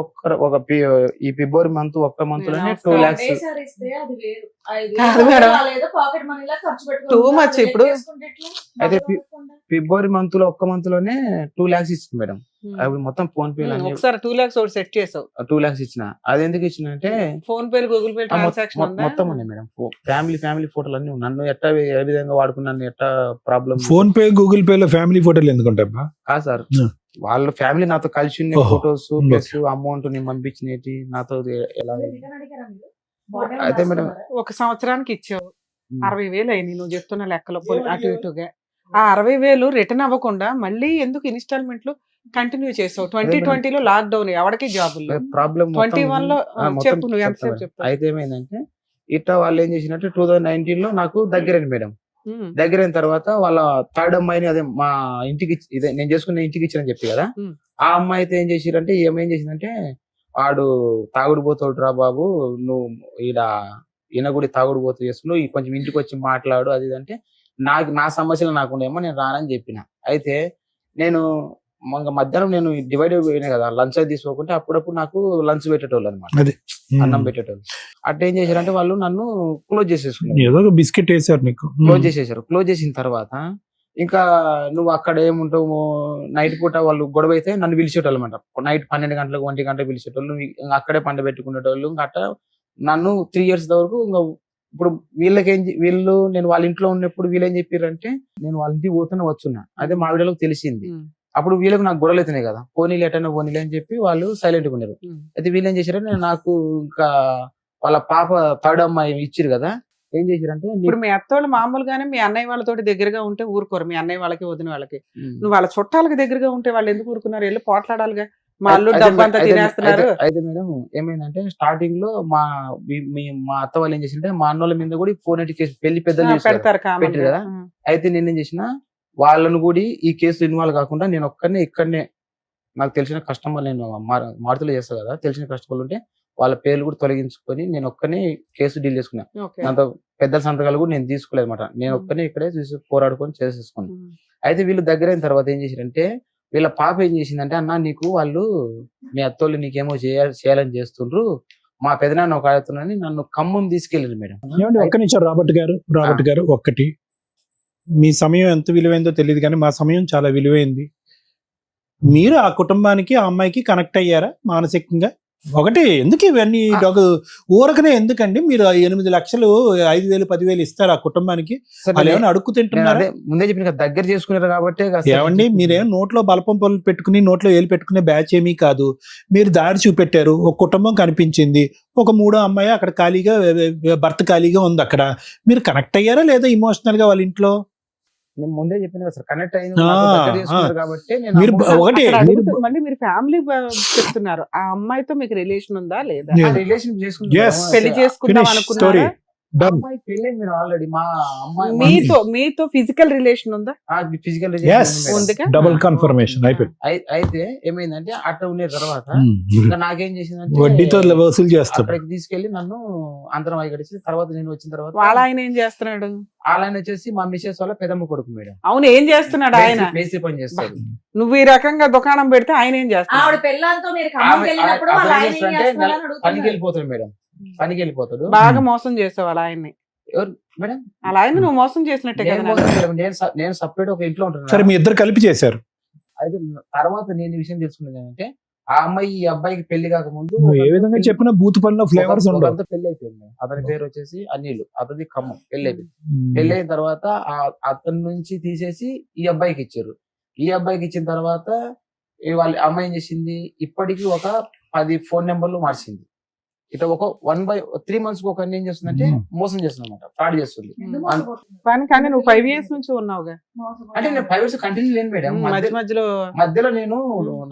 B: ఈ ఫిబ్రవరి మంత్ ఒక్క మంత్ లోనే 2 lakhs.
C: కాదు మేడం, టూ మచ్ ఇప్పుడు.
B: అయితే ఫిబ్రవరి మంత్ లో ఒక్క మంత్ లోనే 2 lakhs ఇచ్చింది మేడం. అప్పుడు మొత్తం ఫోన్ పే
C: ఒకసారి 2 lakhs ఒకటి సెట్ చేసావు.
B: 2 lakhs ఇచ్చిన. అది ఎందుకు ఇచ్చిన అంటే
C: phone pay, Google pay transaction ఉందా?
B: మొత్తం ఉన్నాయి మేడం. ఫ్యామిలీ ఫోటోలు అన్ని ఉన్నాయి. నన్ను ఎట్లా ఏ విధంగా వాడుకున్నాను, ఎట్లా problem.
D: Phone pay, Google pay లో ఫ్యామిలీ ఫోటోలు ఎందుకుంటా?
B: సార్ వాళ్ళ ఫ్యామిలీ నాతో కలిసి ఉన్న ఫొటోస్ ప్లస్ అమౌంట్ నేను పంపించినవి నాతో ఎలా. అయితే మేడం
C: 1 సంవత్సరానికి ఇచ్చావు 60,000 అయింది నువ్వు చెప్తున్న లెక్కలో అటు ఇటుగా. ఆ 60,000 రిటర్న్ అవ్వకుండా మళ్ళీ ఎందుకు ఇన్స్టాల్మెంట్లు కంటిన్యూ చేసావు? 2020లో లాక్డౌన్, ఎవరికి జాబులు.
B: ప్రాబ్లం
C: 21 లో చెప్పు, నువ్వు ఎంతసేపు చెప్తావు?
B: అయితే ఏమైందంటే ఇట్లా వాళ్ళు ఏం చేసినట్టు 2019 లో నాకు దగ్గరైంది మేడం. దగ్గరైన తర్వాత వాళ్ళ థర్డ్ అమ్మాయిని, అదే మా ఇంటికి ఇదే నేను చేసుకున్న ఇంటికి ఇచ్చానని చెప్పి కదా, ఆ అమ్మాయి అయితే ఏం చేసిరంటే, ఏమేం చేసిందంటే వాడు తాగుడు పోతాడు రా బాబు, నువ్వు ఈయన కూడా తాగుడు పోతూ చేస్తున్నావు, కొంచెం ఇంటికి వచ్చి మాట్లాడు అది ఇది అంటే, నా సమస్యలు నాకుండేమో నేను రానని చెప్పిన. అయితే నేను మధ్యాహ్నం నేను డివైడ్ అయిపోయినా కదా, లంచ్ అది తీసుకోకుంటే అప్పుడప్పుడు నాకు లంచ్ పెట్టేటోళ్ళు అనమాట, అన్నం పెట్టేటోళ్ళు. అట్లా ఏం చేశారంటే వాళ్ళు నన్ను క్లోజ్ చేసేసుకున్నారు.
D: ఏదో ఒక బిస్కెట్ వేసారు నీకు.
B: క్లోజ్ చేసేసారు. క్లోజ్ చేసిన తర్వాత ఇంకా నువ్వు అక్కడ ఏముంటావు, నైట్ పూట వాళ్ళు గొడవ అయితే నన్ను పిలిచేటోళ్ళు అనమాట. నైట్ 12 గంటలకు 1 గంటలకు పిలిచేటోళ్ళు, అక్కడే పండ పెట్టుకునేటోళ్ళు. ఇంకా అట్లా నన్ను 3 years వరకు. ఇప్పుడు వీళ్ళు నేను వాళ్ళ ఇంట్లో ఉన్నప్పుడు వీళ్ళు ఏం చెప్పారంటే, నేను వాళ్ళ ఇంటికి పోతూనే వచ్చున్నా. అదే మా వీడియోకి తెలిసింది. అప్పుడు వీళ్ళకి నాకు గొడవలు అవుతున్నాయి కదా, పోనీలు ఎటన్నా పోనీలు అని చెప్పి వాళ్ళు సైలెంట్ గా ఉన్నారు. అయితే వీళ్ళు ఏం చేశారంటే, నాకు ఇంకా వాళ్ళ పాప థర్డ్ అమ్మాయి ఇచ్చిరు కదా, ఏం చేశారంటే,
C: ఇప్పుడు మీ అత్తోళ్ళు మామూలుగానే మీ అన్నయ్య వాళ్ళతోటి దగ్గరగా ఉంటే ఊరుకోరు, మీ అన్నయ్య వాళ్ళకి వదిన వాళ్ళకి. నువ్వు వాళ్ళ చుట్టాలకి దగ్గరగా ఉంటే వాళ్ళు ఎందుకు ఊరుకున్నారు? వెళ్ళి పోట్లాడాలిగా, మా అల్లు డబ్బంతా తినేస్తున్నారు.
B: అయితే మేడం ఏమైందంటే, స్టార్టింగ్ లో మా అత్త వాళ్ళు ఏం చేసింటే, మా అన్నోళ్ళ మీద కూడా ఫోన్ కేసు పెళ్లి పెద్దలు
C: పెడతారు
B: పెట్టారు కదా. అయితే నేనేం చేసిన, వాళ్ళను కూడా ఈ కేసు ఇన్వాల్వ్ కాకుండా నేను ఇక్కడనే నాకు తెలిసిన కస్టమర్, నేను మారుతులు చేస్తా కదా, తెలిసిన కస్టమర్లు ఉంటే వాళ్ళ పేర్లు కూడా తొలగించుకొని నేను ఒక్కనే కేసు డీల్ చేసుకున్నా. దాంతో పెద్దల సంతకాలు కూడా నేను తీసుకోలేదు అనమాట. నేను ఒక్కనే ఇక్కడే పోరాడుకొని చేసేసుకున్నాను. అయితే వీళ్ళు దగ్గర అయిన తర్వాత ఏం చేశారంటే, వీళ్ళ పాప ఏం చేసిందంటే, అన్న నీకు వాళ్ళు మీ అత్తోళ్ళు నీకేమో చేయాలని చేస్తుండ్రు, మా పెదనాన్న ఒక ఆడుతున్నాని నన్ను ఖమ్మం తీసుకెళ్ళింది మేడం.
D: ఒక్క నిమిషం రాబర్ట్ గారు ఒక్కటి, మీ సమయం ఎంత విలువైందో తెలియదు కానీ మా సమయం చాలా విలువైంది. మీరు ఆ కుటుంబానికి, ఆ అమ్మాయికి కనెక్ట్ అయ్యారా మానసికంగా? ఒకటి ఎందుకు ఇవన్నీ ఒక ఊరకనే ఎందుకండి మీరు 8 లక్షలు 5,000 10,000 ఇస్తారు ఆ కుటుంబానికి?
B: సరే,
D: వాళ్ళు ఏమైనా అడుక్కు
B: నేను
D: తింటున్నారా?
B: అదే ముందే చెప్పిన కదా, దగ్గర చేసుకున్నారు కాబట్టి
D: ఏమండి మీరేం నోట్లో బలపం పళ్ళు పెట్టుకుని నోట్లో ఏలు పెట్టుకునే బ్యాచ్ ఏమీ కాదు. మీరు దారి చూపెట్టారు, ఒక కుటుంబం కనిపించింది, ఒక 3వ అమ్మాయి అక్కడ ఖాళీగా భర్త ఖాళీగా ఉంది. అక్కడ మీరు కనెక్ట్ అయ్యారా లేదా ఇమోషనల్ గా వాళ్ళ ఇంట్లో?
B: నేను ముందే చెప్పిన కదా సార్, కనెక్ట్ అయింది
D: ఆ,
B: దగ్గర చేసుకున్నారు కాబట్టి నేను
D: మీరు
B: అమౌంట్-
D: ఒకటి
C: అక్కడ
D: మీరు-
C: అడుగుతూ- మళ్ళీ మీరు ఫ్యామిలీ చెప్తున్నారు, ఆ అమ్మాయితో మీకు రిలేషన్ ఉందా లేదా?
B: ఆ
D: లేదు.
B: Relation
D: Yes.
B: చేసుకుంటాం.
C: పెళ్లి చేసుకుందాం
D: Finish
C: అనుకున్నారా?
D: story. Done.
B: అమ్మాయి పెళ్ళి మీరు ఆల్రెడీ మా అమ్మాయి
C: మీతో ఫిజికల్ రిలేషన్ ఉందా?
B: Physical
D: Yes.
C: ఉందిగా?
D: డబుల్ కన్ఫర్మేషన్ అయిపోయింది.
B: అయితే ఏమైందంటే అట్లా ఉన్న తర్వాత
D: ఉమ్.
B: ఇంకా నాకేం చేసిందంటే
D: వడ్డీతో వసూలు చేస్తారు.
B: అక్కడికి తీసుకెళ్లి నన్ను అందరం అయ్యి తర్వాత నేను వచ్చిన తర్వాత
C: వాళ్ళ ఆయన ఏం చేస్తున్నాడు?
B: ఆయన వచ్చేసి మా మిసెస్ వాళ్ళ పెదమ్మ కొడుకు మేడం.
C: అవును, ఏం చేస్తున్నాడు ఆయన?
B: మేస్త్రి పని చేస్తాడు.
C: నువ్వు ఈ రకంగా దుకాణం పెడితే ఆయన ఏం చేస్తాడు?
E: ఆవిడ పెళ్ళాంతో మీరు ఖమ్మంకి వెళ్ళినప్పుడు వాళ్ళ ఆయన ఏం చేస్తున్నారని
B: పనికి
E: అడుగుతున్నారు.
B: వెళ్ళిపోతాడు మేడం, పనికి వెళ్ళిపోతాడు.
C: బాగా మోసం చేసావు వాళ్ళ ఆయన్ని.
B: ఎవరు మేడం?
C: అలా ఆయన నువ్వు మోసం చేసినట్టే
B: నేను
C: కదా
B: మోసం
C: నాకు.
B: చేయలేదు. నేను సపరేట్ ఒక ఇంట్లో
D: సరే
B: ఉంటున్నాను.
D: మీ ఇద్దరు కలిపి చేశారు.
B: అయితే తర్వాత నేను ఈ విషయం తెలుసుకున్నది ఏంటంటే ఆ అమ్మాయి ఈ అబ్బాయికి పెళ్లి కాకముందు
D: నువ్వు ఏ విధంగా చెప్పినా బూత్ పనిలో ఫ్లేవర్స్ ఉండవు.
B: ఒకరితో పెళ్లి అయిపోయింది. అతని పేరు వచ్చేసి అనిల్, అతని ఖమ్మం. పెళ్లి అయిపోయింది. పెళ్లి అయిన తర్వాత అతని నుంచి తీసేసి ఈ అబ్బాయికి ఇచ్చారు. ఈ అబ్బాయికి ఇచ్చిన తర్వాత వాళ్ళ అమ్మాయి ఏం చేసింది, ఇప్పటికీ ఒక 10 ఫోన్ నెంబర్లు మార్చింది. ఇట్లా ఒక 3 months కి ఒక ఏం చేస్తుందంటే మోసం చేస్తుంది అనమాట, ఫ్రాడ్ చేస్తుంది.
E: ఎందుకు మోసపోతున్నారు?
C: కానీ నువ్వు 5 years నుంచి ఉన్నావుగా.
B: అంటే నేను 5 years కంటిన్యూ లేను మేడం.
C: మధ్య మధ్యలో
B: మధ్యలో నేను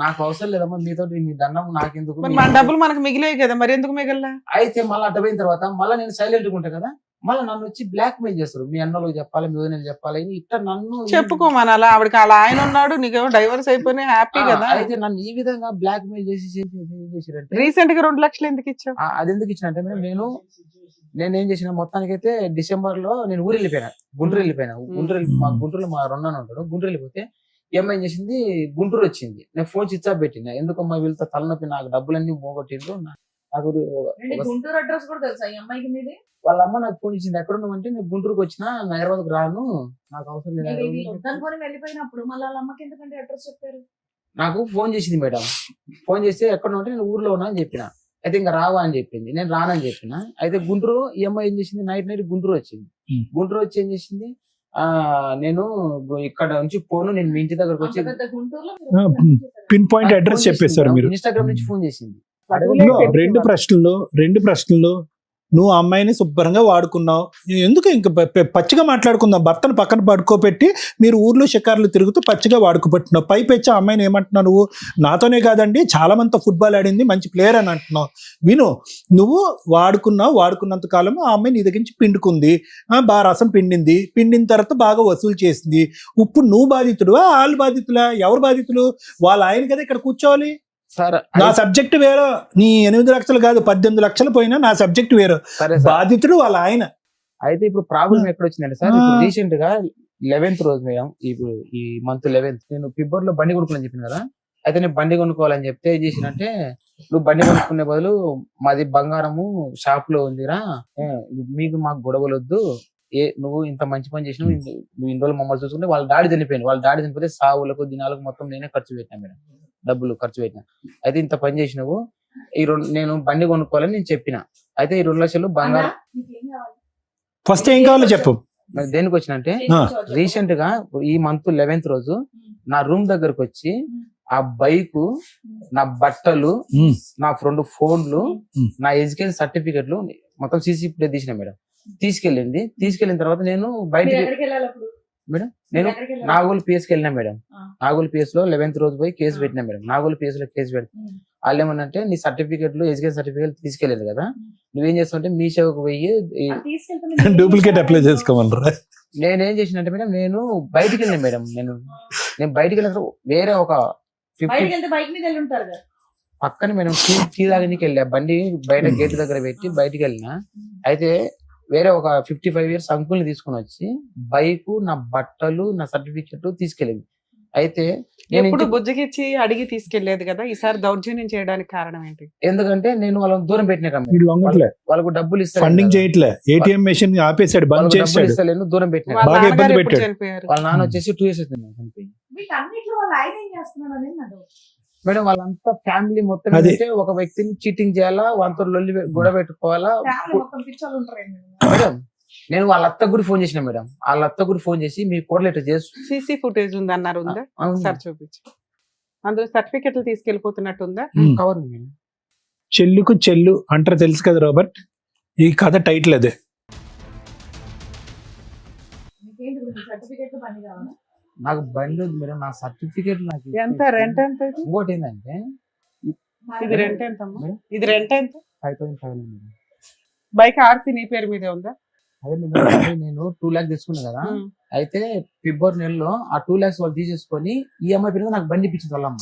B: నాకు అవసరం లేదమ్మా మీతో మీ దండం నాకెందుకు.
C: మరి మన డబ్బులు మనకు మిగిలేవి కదా, మరి ఎందుకు మిగల్లా?
B: అయితే మళ్ళీ అడ్డపోయిన తర్వాత మళ్ళీ నేను సైలెంట్ గా ఉంటా కదా, మళ్ళీ నన్ను వచ్చి బ్లాక్ మెయిల్ చేస్తారు. మీ అన్నలకు చెప్పాలి, మీ వదినలకు చెప్పాలి, ఇట్లా నన్ను
C: చెప్పుకోమనాలా? ఆవిడకి అలా ఆయన ఉన్నాడు, నీకేమో డైవర్స్ అయిపోయినా హ్యాపీ కదా.
B: అయితే నన్ను ఈ విధంగా బ్లాక్ మెయిల్ చేసి ఏం చేశారంటే
C: రీసెంట్ గా 2 లక్షలు ఎందుకు ఇచ్చావు?
B: అది ఎందుకు ఇచ్చినంటే నేను ఏం చేసిన మొత్తానికైతే డిసెంబర్ లో నేను ఊరు వెళ్ళిపోయినా, గుంటూరు వెళ్ళిపోయినా. మా గుంటూరులో మా రెండన్న ఉంటాడు. గుంటూరు వెళ్ళిపోతే ఏం చేసింది, గుంటూరు వచ్చింది. నేను ఫోన్ స్విచ్ ఆఫ్ పెట్టిన. ఎందుకమ్మా వీళ్ళతో తలనొప్పి, నాకు డబ్బులన్నీ పోగొట్టిండ్రు. నాకు
E: ఏంటి గుంటూరు అడ్రస్ కూడా తెలుసా ఈ అమ్మాయికి మీది?
B: వాళ్ళ అమ్మ నాకు ఫోన్ ఇచ్చింది, ఎక్కడ ఉన్నామంటే నేను గుంటూరుకు వచ్చినా, నా హైదరాబాద్కు రాను, నాకు అవసరం లేదు.
E: మీరు వీళ్ళు వద్దనుకొని వెళ్ళిపోయినప్పుడు మళ్ళీ వాళ్ళ అమ్మకి ఎందుకంటే అడ్రస్ చెప్పారు?
B: నాకు ఫోన్ చేసింది మేడం. ఫోన్ చేస్తే ఎక్కడ ఉంటే నేను ఊర్లో ఉన్నా అని చెప్పిన. అయితే ఇంకా రావా అని చెప్పింది. నేను రానని చెప్పిన. అయితే గుంటూరు ఈ అమ్మాయి ఏం చేసింది, నైట్ గుంటూరు వచ్చింది. గుంటూరు వచ్చి ఏం చేసింది, నేను ఇక్కడ నుంచి ఫోన్ నేను మీ ఇంటి దగ్గరకు వచ్చి
E: అంత పెద్ద గుంటూరులో మీరు
D: ఆ,
E: ఒక్కసారి చేశారా?
D: పిన్ పాయింట్ అడ్రస్ చెప్పేశారు మీరు.
B: ఇన్స్టాగ్రామ్ నుంచి ఫోన్ చేసింది.
D: ఇదిగో రెండు ప్రశ్నలు నువ్వు ఆ అమ్మాయిని శుభ్రంగా వాడుకున్నావు. ఎందుకు ఇంకా పచ్చిగా మాట్లాడుకుందాం. భర్తను పక్కన పడుకోబెట్టి మీరు ఊర్లో షికార్లు తిరుగుతూ పచ్చిగా వాడుకోబెట్టినావు. పైపెచ్చి ఆ అమ్మాయిని ఏమంటున్నావు నువ్వు? నాతోనే కాదండి చాలా మందితో ఫుట్బాల్ ఆడింది, మంచి ప్లేయర్ అని అంటున్నావు. విను, నువ్వు వాడుకున్నంత కాలం ఆ అమ్మాయి నీ దగ్గర నుంచి పిండుకుంది, బాగా రసం పిండిన తర్వాత బాగా వసూలు చేసింది. ఇప్పుడు నువ్వు బాధితుడు, వాళ్ళు బాధితులా? ఎవరు బాధితులు? వాళ్ళ ఆయన కదా ఇక్కడ కూర్చోవాలి.
B: సార్
D: నా సబ్జెక్ట్ వేరు, నీ 8 లక్షలు కాదు 18 లక్షలు పోయినా నా సబ్జెక్ట్ వేరు.
B: సరే సార్.
D: బాధితుడు వాళ్ళ ఆయన.
B: అయితే ఇప్పుడు ప్రాబ్లం ఎక్కడ వచ్చిందంటే సార్, రీసెంట్ గా 11th రోజు మేడం, ఇప్పుడు ఈ మంత్ 11th నేను ఫిబ్రవరిలో బండి కొనుక్కోవాలని చెప్పిన కదా. అయితే నేను బండి కొనుక్కోవాలని చెప్తే ఏం చేసినంటే, నువ్వు బండి కొనుక్కునే బదులు మాది బంగారము షాప్ లో ఉందిరా, మీకు మాకు గొడవలు వద్దు, నువ్వు ఇంత మంచి పని చేసినావు, నువ్వు ఇన్ని రోజులు మమ్మల్ని చూసుకుంటే వాళ్ళ డాడీ చనిపోయింది. వాళ్ళ డాడీ చనిపోతే సావులకు దినాలకు మొత్తం నేనే ఖర్చు పెట్టినా మేడం, డబ్బులు ఖర్చు పెట్టినా. అయితే ఇంత పని చేసినావు, నేను బండి కొనుక్కోవాలని నేను చెప్పిన. అయితే ఈ 2 లక్షలు బంగారం.
E: నీకేం కావాలి?
D: ఫస్ట్ ఏం కావాలో చెప్పు.
B: మరి దేనికి వచ్చినంటే, రీసెంట్ గా ఈ మంత్ 11th రోజు నా రూమ్ దగ్గరకు వచ్చి ఆ బైక్, నా బట్టలు, నా 2 ఫోన్లు, నా ఎడ్యుకేషన్ సర్టిఫికెట్లు మొత్తం సీసీ ఫుటేజ్ తీసిన మేడం. తీసుకెళ్ళిన తర్వాత నేను
E: మీరు
B: బయటికి
E: ఎక్కడికి వెళ్ళాలి అప్పుడు?
B: మేడం నేను
E: ఎక్కడికి వెళ్ళాలి?
B: నాగోల్ పిఎస్కి వెళ్ళినా మేడం.
E: ఆ.
B: నాగోల్ పిఎస్ లో 11th రోజు పోయి కేసు పెట్టినా మేడం. నాగోల్ పిఎస్ లో కేసు పెడితే వాళ్ళు ఏమన్నంటే, నీ సర్టిఫికెట్లు ఎడ్యుకేషన్ సర్టిఫికెట్ తీసుకెళ్ళలేదు కదా, నువ్వేం చేస్తావంటే మీ సేవకు పోయి
E: అది తీసుకెళ్తే మీరు ఏం
D: డూప్లికేట్ అప్లై
E: చేస్తారు?
D: చేసుకోమన్నారా?
B: నేనేం చేసినంటే మేడం, నేను బయటికి వెళ్ళిన మేడం. నేను బయటికి వెళ్ళిన వేరే ఒక 50
E: బయటికి వెళ్తే బైక్ మీద వెళ్ళి ఉంటారు కదా.
B: పక్కన మేడం టీ తాగడానికి వెళ్ళా. బండి బయట గేట్ దగ్గర పెట్టి బయటికి వెళ్ళిన. అయితే వేరే ఒక 55 years అంకుల్ని తీసుకుని వచ్చి బైక్, నా బట్టలు, నా సర్టిఫికెట్ తీసుకెళ్ళింది. అయితే నేను
C: ఎప్పుడు బుజ్జగిచ్చి అడిగి తీసుకెళ్లేదు కదా, ఈసారి దౌర్జన్యం చేయడానికి కారణం ఏంటి?
B: ఎందుకంటే నేను వాళ్ళని దూరం పెట్టినా
D: వీడు లొంగట్లే,
B: వాళ్ళకు డబ్బులు ఇస్తాను,
D: ఫండింగ్ చేయట్లే, ఏటీఎం మెషిన్ ఆపేసాడు, బంద్
B: డబ్బులు
D: చేసాడు.
B: ఇస్తలేను, దూరం పెట్టినా.
C: వాళ్ళ
D: బాగా ఇబ్బంది
C: నాన్నగారు ఎప్పుడు
D: పెట్టాడు.
C: చనిపోయారు?
B: వాళ్ళ నాన్న వచ్చేసి 2 years అవుతుంది చనిపోయి.
E: వీటన్నిటిలో వాళ్ళ ఆయన ఏం చేస్తున్నాడు అనేది నా డౌట్.
B: మేడం వాళ్ళంతా ఫ్యామిలీ మొత్తం
D: అది.
B: ఏంటంటే ఒక వ్యక్తిని చీటింగ్ చేయాలా, వాళ్ళతో లొల్లి గొడవ పెట్టుకోవాలా.
E: ఫ్యామిలీ మొత్తం పిచ్చోళ్ళు ఉంటారండి.
B: మేడం నేను వాళ్ళ అత్త కూడా ఫోన్ చేసిన మేడం. వాళ్ళ అత్త కూడా ఫోన్ చేసి మీ కోడలు ఇట్లా చేస్తూ
C: సీసీ ఫుటేజ్ ఉంది అన్నారు, ఉందా? ఒకసారి చూపించు. అందులో సర్టిఫికెట్లు తీసుకెళ్లిపోతున్నట్టుందా?
B: Cover madam.
D: చెల్లుకు చెల్లు అంటారు తెలుసు కదా రాబర్ట్, ఈ కథ టైటిల్ అదే.
E: మీకేంటి సర్టిఫికేట్ పని కావాలా?
B: నాకు బండి ఉంది మేడం, నా సర్టిఫికేట్ నాకు
C: ఎంత రెంట్ ఎంత ఇది?
B: ఇంకోటి ఏంటంటే
C: ఇది రెంట్ ఎంత అమ్మా? ఇది రెంట్ ఎంత?
B: 5,500 మేడం.
C: బైక్ ఆర్సీ నీ పేరు మీదే ఉందా?
B: అదే మేడం నేను 2 lakhs తీసుకున్నా కదా, అయితే ఫిబ్రవరి నెలలో ఆ 2 lakhs వాళ్ళు తీసేసుకొని ఈఎంఐ పేరు నాకు బండి ఇప్పించింది వాళ్ళమ్మ.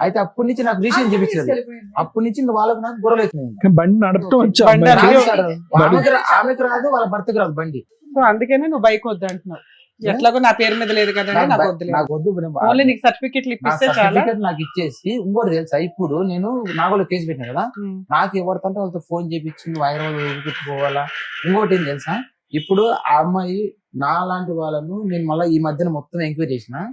B: అయితే అప్పటి నుంచి నాకు రీసెంట్ చూపించారు.
E: తీసుకెళ్ళిపోయింది.
B: అప్పటి నుంచి ఇంకా వాళ్ళకు నాకు గొడవలు అవుతున్నాయి.
D: బండి నడపటం వచ్చా
C: బండి
D: అమ్మాయికి?
B: ఆమెకు రాదు, వాళ్ళ భర్తకు రాదు బండి.
C: సో అందుకనే నువ్వు బైక్ వద్దు అంటున్నావు. ఎట్లాగో నా పేరు మీద లేదు కదండి, నాకు వద్దులేదు.
B: నాకు వద్దు మేడం.
C: ఓన్లీ నీకు సర్టిఫికెట్లు
B: నా
C: ఇప్పిస్తే చాలా.
B: సర్టిఫికేట్ నాకు ఇచ్చేసి ఇంకోటి తెలుసా, ఇప్పుడు నేను నాగోలో కేసు పెట్టినా కదా, నాకు ఎవరితో వాళ్ళతో ఫోన్ చేపించి వైరల్ పెట్టుకోవాలా. ఇంకోటి ఏం తెలుసా, ఇప్పుడు ఆ అమ్మాయి నా లాంటి వాళ్ళను నేను మళ్ళీ ఈ మధ్యన మొత్తం ఎంక్వైరీ చేసిన,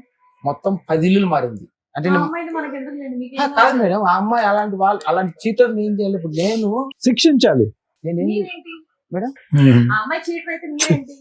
B: మొత్తం 10 ఇల్లులు మారింది. అంటే
E: ఆ అమ్మాయిది మనకి ఎందుకు లేదు? మీకేం
B: కాదు మేడం, ఆ అమ్మాయి అలాంటి వాళ్ళు అలాంటి చీటర్ ఏం చేయాలి. ఇప్పుడు
D: శిక్షించాలి.
B: నేనేం
E: మీరేంటి?
B: మేడం
E: ఆ అమ్మాయి చీటర్ అయితే మీరేంటి?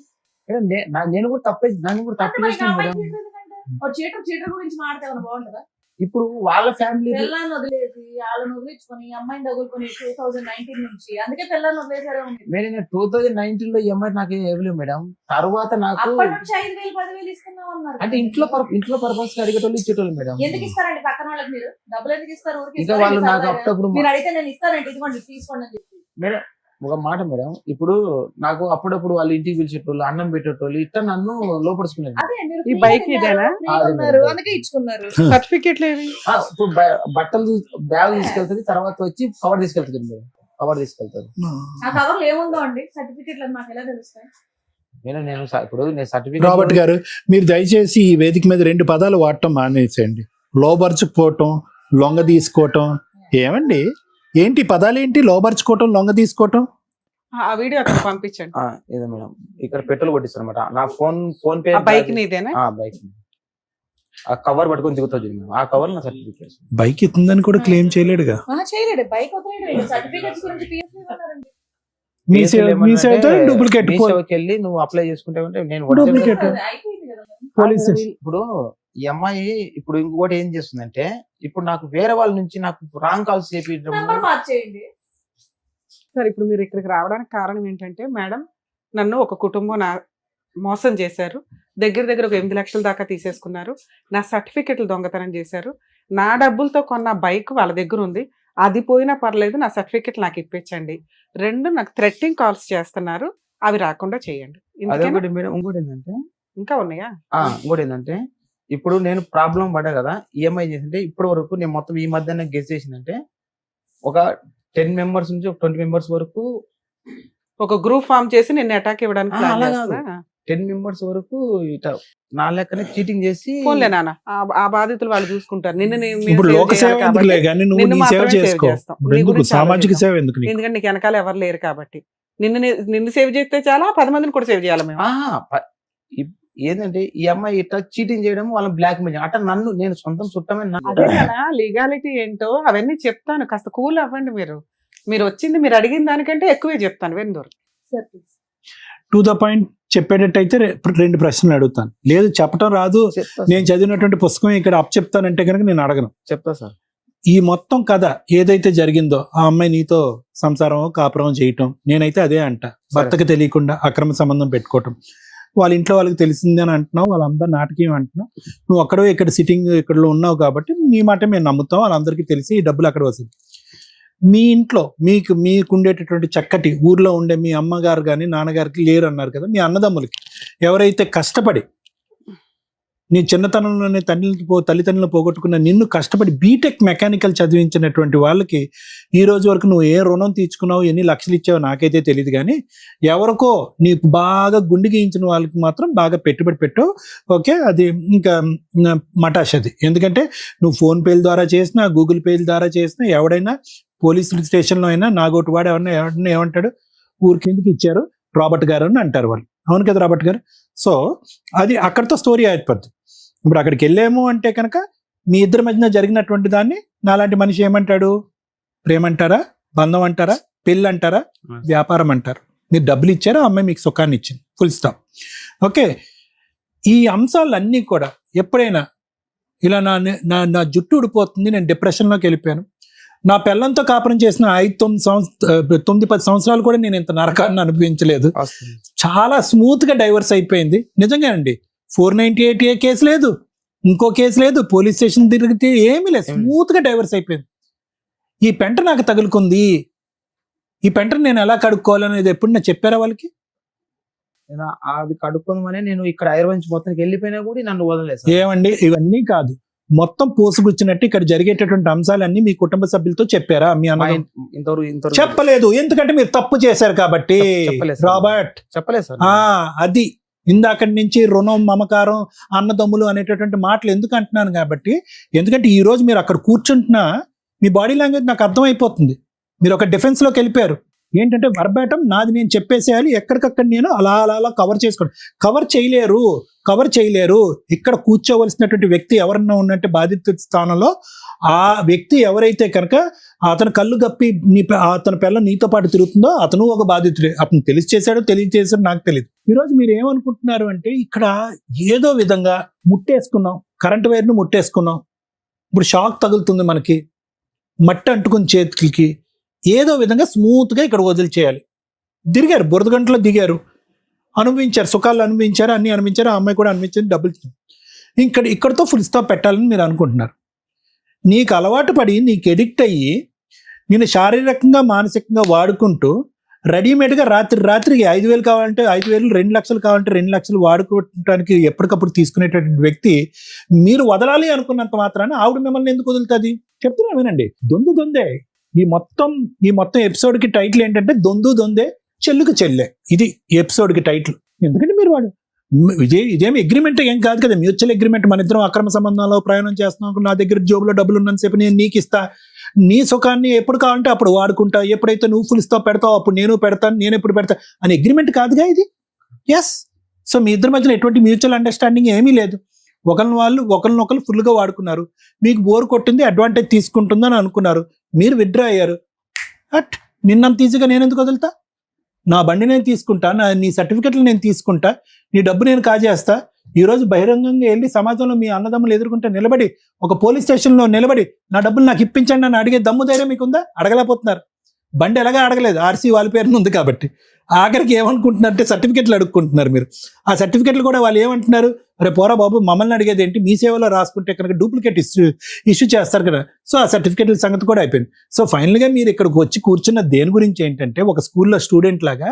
B: మేడం నేను కూడా తప్పే, నన్ను కూడా
E: అంటే
B: తప్పు
E: మరి ఆ
B: చేసిన
E: అమ్మాయి
B: మేడం.
E: చీటర్ ఎందుకంటే? ఓ చీటర్ గురించి మాట్లాడే బాగుంటుందా?
B: ఇప్పుడు వాళ్ళ ఫ్యామిలీ
E: పిల్లని వదిలేసి వాళ్ళని వదిలించుకొని అమ్మాయిని తగులుకొని 2019 నుంచి, అందుకే పిల్లని వదిలేసారే ఉంది.
B: మేడం 2019 లో ఈఎంఐ నాకు ఇవ్వలేవు మేడం. తర్వాత నాకు
E: అప్పటి నుంచి 5,000 10,000 ఇస్తున్నాం అన్నారు.
B: అంటే ఇంట్లో పర్పస్ అడిగేటోళ్ళు ఇచ్చేటోళ్ళు మేడం.
E: ఎందుకు ఇస్తారండి పక్కన వాళ్ళకి? మీరు డబ్బులు ఎందుకు ఇస్తారు? ఊరికి
B: ఇక
E: ఇస్తారా?
B: వాళ్ళు
E: మీకు
B: నాకు
E: సరదాగా?
B: అప్పుడప్పుడు
E: మీరు అడిగితే నేను ఇస్తానండి, ఇదిగోండి తీసుకోండి అని చెప్పి.
B: మేడం ఒక మాట మేడం, ఇప్పుడు నాకు అప్పుడప్పుడు వాళ్ళు ఇంటికి పిలిచేటోళ్ళు, అన్నం పెట్టేటోళ్ళు, ఇట్లా నన్ను లోపడుచుకునేది.
E: అదే మీరు
C: ఈ
E: free
C: బైక్
E: గా
C: ఇదేనా?
E: free గా
B: అదే
E: ఉన్నారు,
B: మేడం.
E: అందుకే ఇచ్చుకున్నారు.
C: సర్టిఫికెట్లు ఏవి?
B: ఇప్పుడు బట్టలు బ్యాగ్ తీసుకెళ్తుంది, తర్వాత వచ్చి కవర్ తీసుకెళ్తుంది మేడం. కవర్ తీసుకెళ్తారు
E: ఆ కవర్లో ఏముందో అండి సర్టిఫికెట్లు నాకు ఎలా తెలుస్తాయి?
B: ఇప్పుడు నేను సర్టిఫికేట్
D: రాబర్ట్ గారు, మీరు దయచేసి ఈ వేదిక మీద 2 పదాలు వాడటం మానేసేయండి. లోబర్చుకోవటం, లొంగ తీసుకోవటం. ఏమండి ఏంటి పదాలు ఏంటి? లోబర్చుకోవటం, లొంగ తీసుకోవటం.
C: ఆ వీడియో అక్కడ పంపించండి.
B: ఇదే మేడం, ఇక్కడ పెట్రోల్ కొట్టిస్తాను అనమాట. నా ఫోన్ పే
C: ఆ బైక్ నీదేనా?
B: బైక్ ఆ కవర్ పట్టుకొని దిగుతుంది మేడం. ఆ కవర్ నా సర్టిఫికేట్.
D: బైక్ ఇస్తుందని కూడా క్లెయిమ్ చేయలేడుగా.
E: చేయలేడు, బైక్ వదిలేడు. సర్టిఫికెట్స్ గురించి PSV అన్నారండి.
D: మీ సేవతో డూప్లికేట్
B: వెళ్ళి నువ్వు అప్లై చేసుకుంటే నేను
D: Duplicate.
E: అది అయిపోయింది కదా మరి.
D: పోలీస్
B: ఇప్పుడు ఈ అమ్మాయి ఇప్పుడు ఇంకోటి ఏం చేస్తుందంటే, ఇప్పుడు నాకు వేరే వాళ్ళ నుంచి నాకు రాంగ్ కాల్స్ చేపించడం.
E: నెంబర్ మార్చేయండి.
C: సరే, ఇప్పుడు మీరు ఇక్కడికి రావడానికి కారణం ఏంటంటే, మేడం నన్ను ఒక కుటుంబం మోసం చేశారు, దగ్గర ఒక 8 లక్షల దాకా తీసేసుకున్నారు, నా సర్టిఫికెట్లు దొంగతనం చేశారు, నా డబ్బులతో కొన్న బైక్ వాళ్ళ దగ్గర ఉంది, అది పోయినా పర్లేదు, నా సర్టిఫికెట్ నాకు ఇప్పించండి. 2 నాకు థ్రెట్టింగ్ కాల్స్ చేస్తున్నారు, అవి రాకుండా చేయండి.
B: అదొకటి మేడం. ఇంకోటి ఏంటంటే
C: ఇంకా ఉన్నాయా?
B: ఇంకోటి ఏంటంటే, ఇప్పుడు నేను ప్రాబ్లం పడ్డా కదా, ఈఎంఐ చేసింటే ఇప్పటి వరకు నేను మొత్తం ఈ మధ్య గెస్ చేసిందంటే ఒక 10 members నుంచి ఒక 20 members వరకు
C: ఒక గ్రూప్ ఫామ్ చేసి నిన్ను అటాక్ ఇవ్వడానికి ప్లాన్
B: అలా
C: చేస్తున్నా?
B: 10 members వరకు ఇట నా లెక్కనే చీటింగ్ చేసి.
C: పోన్లే నాన్న, ఆ బాధితులు వాళ్ళు చూసుకుంటారు. నిన్ను
D: ఇప్పుడు లోక సేవ ఎందుకులే కానీ నువ్వు
C: నిన్ను
D: నీ సేవ
C: మాత్రమే సేవ్
D: చేసుకో.
C: చేస్తాం.
D: ఇప్పుడు
C: నీ
D: ఎందుకు
C: గురించి
D: సామాజిక
C: ఆలోచిద్దాం.
D: సేవ ఎందుకు నీకు?
C: ఎందుకంటే నీకు వెనకాల ఎవరు లేరు కాబట్టి. నిన్ను సేవ్ చేస్తే చాలా, 10 మందిని కూడా సేవ్ చేయాలి మేము.
B: ఏంటంటే ఈ అమ్మాయి ఇట్లా చీటింగ్ చేయడం, వాళ్ళని బ్లాక్ మెయిల్ అట్లా నేను సొంతం చుట్టమే.
C: అదే కదా లీగాలిటీ ఏంటో అవన్నీ చెప్తాను, కాస్త కూల్ అవ్వండి. మీరు వచ్చింది, మీరు అడిగిన దానికంటే ఎక్కువే చెప్తాను. వెందూరు
E: sir please.
D: To the point చెప్పేటట్టయితే 2 ప్రశ్నలు అడుగుతాను. లేదు చెప్పటం రాదు, నేను చదివినటువంటి పుస్తకం ఇక్కడ చెప్తానంటే కనుక నేను అడగను.
B: చెప్తా సార్.
D: ఈ మొత్తం కథ ఏదైతే జరిగిందో, ఆ అమ్మాయి నీతో సంసారం కాపురం చేయటం, నేనైతే అదే అంట. భర్తకు తెలియకుండా అక్రమ సంబంధం పెట్టుకోవటం, వాళ్ళ ఇంట్లో వాళ్ళకి తెలిసింది అని అంటున్నావు, వాళ్ళందరూ నాటకీయం అంటున్నావు. నువ్వు అక్కడో ఇక్కడ సిట్టింగ్ ఇక్కడ ఉన్నావు కాబట్టి నీ మాట మేము నమ్ముతాం, వాళ్ళందరికీ తెలిసి ఈ డబ్బులు అక్కడ వస్తుంది. మీ ఇంట్లో మీకు ఉండేటటువంటి చక్కటి ఊర్లో ఉండే మీ అమ్మగారు కానీ నాన్నగారికి లేరు అన్నారు కదా, మీ అన్నదమ్ములకి ఎవరైతే కష్టపడి నీ చిన్నతనంలోనే తల్లిదండ్రులను పోగొట్టుకున్న నిన్ను కష్టపడి బీటెక్ మెకానికల్ చదివించినటువంటి వాళ్ళకి ఈ రోజు వరకు నువ్వు ఏ రుణం తీర్చుకున్నావు, ఎన్ని లక్షలు ఇచ్చావో నాకైతే తెలియదు, కానీ ఎవరికో నీకు బాగా గుండె గీయించిన వాళ్ళకి మాత్రం బాగా పెట్టుబడి పెట్టావు. ఓకే, అది ఇంకా మటాష్ అది. ఎందుకంటే నువ్వు ఫోన్ పేల ద్వారా చేసినా, గూగుల్ పేల ద్వారా చేసినా, ఎవడైనా పోలీస్ స్టేషన్లో అయినా నాగోటి వాడు ఎవరైనా ఏమంటాడు, ఊరికి ఎందుకు ఇచ్చారు రాబర్ట్ గారు అని అంటారు వాళ్ళు. అవును కదా రాబర్ట్ గారు? సో అది అక్కడితో స్టోరీ అయిపోద్ది. ఇప్పుడు అక్కడికి వెళ్ళాము అంటే కనుక మీ ఇద్దరి మధ్యన జరిగినటువంటి దాన్ని నాలాంటి మనిషి ఏమంటాడు? ప్రేమ అంటారా, బంధం అంటారా, పెళ్ళి అంటారా, వ్యాపారం అంటారు. మీరు డబ్బులు ఇచ్చారు, ఆ అమ్మాయి మీకు సుఖాన్ని ఇచ్చింది, ఫుల్ స్టాప్. ఓకే, ఈ అంశాలన్నీ కూడా ఎప్పుడైనా ఇలా నా జుట్టు ఊడిపోతుంది, నేను డిప్రెషన్లోకి వెళ్ళిపోయాను, నా పిల్లలతో కాపురం చేసిన 9-10 సంవత్సరాలు కూడా నేను ఇంత నరకాన్ని అనుభవించలేదు, చాలా స్మూత్గా డైవర్స్ అయిపోయింది. నిజంగా అండి, 498A కేసు లేదు, ఇంకో కేసు లేదు, పోలీస్ స్టేషన్ తిరిగితే ఏమీ లేదు, స్మూత్గా డైవర్స్ అయిపోయింది. ఈ పెంట నాకు తగులుకుంది, ఈ పెంటను నేను ఎలా కడుక్కోవాలనేది ఎప్పుడు నాకు చెప్పారా వాళ్ళకి?
B: నేను అది కడుక్కుందామని నేను ఇక్కడ ఐర్వంచి మొత్తానికి వెళ్ళిపోయినా కూడా నన్ను వదలలేదు.
D: ఏమండి, ఇవన్నీ కాదు, మొత్తం పోసుగుచ్చినట్టు ఇక్కడ జరిగేటటువంటి అంశాలన్నీ మీ కుటుంబ సభ్యులతో చెప్పారా? మీ అన్న
B: ఇంతవరకు
D: చెప్పలేదు, ఎందుకంటే మీరు తప్పు చేశారు కాబట్టి. రాబర్ట్
B: చెప్పలేదు సార్.
D: అది ఇందాకటి నుంచి రుణం, మమకారం, అన్నదమ్ములు అనేటటువంటి మాటలు ఎందుకు అంటున్నాను కాబట్టి, ఎందుకంటే ఈ రోజు మీరు అక్కడ కూర్చుంటున్నా మీ బాడీ లాంగ్వేజ్ నాకు అర్థమైపోతుంది. మీరు ఒక డిఫెన్స్ లోకి వెళ్ళిపోయారు. ఏంటంటే వర్బాటం నాది నేను చెప్పేసేయాలి, ఎక్కడికక్కడ నేను అలా అలా అలా కవర్ చేసుకోండి. కవర్ చేయలేరు. ఇక్కడ కూర్చోవలసినటువంటి వ్యక్తి ఎవరన్నా ఉన్నట్టు బాధిత స్థానంలో ఆ వ్యక్తి ఎవరైతే కనుక అతను కళ్ళు గప్పి అతని పిల్ల నీతో పాటు తిరుగుతుందో అతను ఒక బాధితుడే. అతను తెలియచేశాడో నాకు తెలియదు. ఈరోజు మీరు ఏమనుకుంటున్నారు అంటే, ఇక్కడ ఏదో విధంగా ముట్టేసుకున్నాం, కరెంట్ వైర్ను ముట్టేసుకున్నాం, ఇప్పుడు షాక్ తగులుతుంది మనకి, మట్టి అంటుకుని చేతులకి, ఏదో విధంగా స్మూత్గా ఇక్కడ వదిలిచేయాలి. దిగారు, బురద గంటలో దిగారు, అనుభవించారు, సుఖాలు అనుభవించారు, అన్ని అనుభవించారు, ఆ అమ్మాయి కూడా అనుభవించింది, డబ్బులు ఇక్కడితో ఫుల్ స్టాప్ పెట్టాలని మీరు అనుకుంటున్నారు. నీకు అలవాటు పడి, నీకు ఎడిక్ట్ అయ్యి, నేను శారీరకంగా మానసికంగా వాడుకుంటూ రెడీమేడ్గా రాత్రికి 5,000 కావాలంటే 5,000, 2 లక్షలు కావాలంటే 2 లక్షలు వాడుకోవటానికి ఎప్పటికప్పుడు తీసుకునేటటువంటి వ్యక్తి మీరు వదలాలి అనుకున్నంత మాత్రాన ఆవిడ మిమ్మల్ని ఎందుకు వదులుతుంది? చెప్తున్నా వినండి. దొందే. ఈ మొత్తం ఎపిసోడ్కి టైటిల్ ఏంటంటే దొందే చెల్లుకు చెల్లె. ఇది ఎపిసోడ్కి టైటిల్. ఎందుకంటే మీరు వాడు ఇదేమి అగ్రిమెంట్ ఏం కాదు కదా, మ్యూచువల్ అగ్రిమెంట్. మన ఇద్దరం అక్రమ సంబంధంలో ప్రయాణం చేస్తున్నాం, నా దగ్గర జోబులో డబ్బులు ఉన్నంతసేపు నేను నీకు ఇస్తా, నీ సుఖాన్ని ఎప్పుడు కావాలంటే అప్పుడు వాడుకుంటా, ఎప్పుడైతే నువ్వు ఫుల్ స్టాప్ పెడతావు అప్పుడు నేను పెడతాను, నేను ఎప్పుడు పెడతా అని అగ్రిమెంట్ కాదుగా ఇది. ఎస్. సో మీ ఇద్దరి మధ్యలో ఎటువంటి మ్యూచువల్ అండర్స్టాండింగ్ ఏమీ లేదు. ఒకరినొకరు ఫుల్గా వాడుకున్నారు, మీకు బోర్ కొట్టింది, అడ్వాంటేజ్ తీసుకుంటుందని అనుకున్నారు, మీరు విత్డ్రా అయ్యారు. నిన్నంత ఈజీగా నేను ఎందుకు వదులుతా? నా బండి నేను తీసుకుంటా, నీ సర్టిఫికెట్లు నేను తీసుకుంటా, నీ డబ్బు నేను కాజేస్తా. ఈరోజు బహిరంగంగా వెళ్ళి సమాజంలో మీ అన్నదమ్ములు ఎదుర్కొంటే నిలబడి, ఒక పోలీస్ స్టేషన్లో నిలబడి నా డబ్బులు నాకు ఇప్పించండి అని అడిగే దమ్ము ధైర్యం మీకుందా? అడగలేకపోతున్నారు. బండి ఎలాగా అడగలేదు, ఆర్సీ వాళ్ళ పేరున ఉంది కాబట్టి. ఆఖరికి ఏమనుకుంటున్నారంటే సర్టిఫికెట్లు అడుక్కుంటున్నారు మీరు. ఆ సర్టిఫికెట్లు కూడా వాళ్ళు ఏమంటున్నారు, అరే పోరా బాబు, మమ్మల్ని అడిగేది ఏంటి, మీ సేవలో రాసుకుంటే కనుక డూప్లికేట్ ఇష్యూ చేస్తారు కదా. సో ఆ సర్టిఫికెట్ల సంగతి కూడా అయిపోయింది. సో ఫైనల్గా మీరు ఇక్కడికి వచ్చి కూర్చున్న దేని గురించి ఏంటంటే, ఒక స్కూల్లో స్టూడెంట్ లాగా,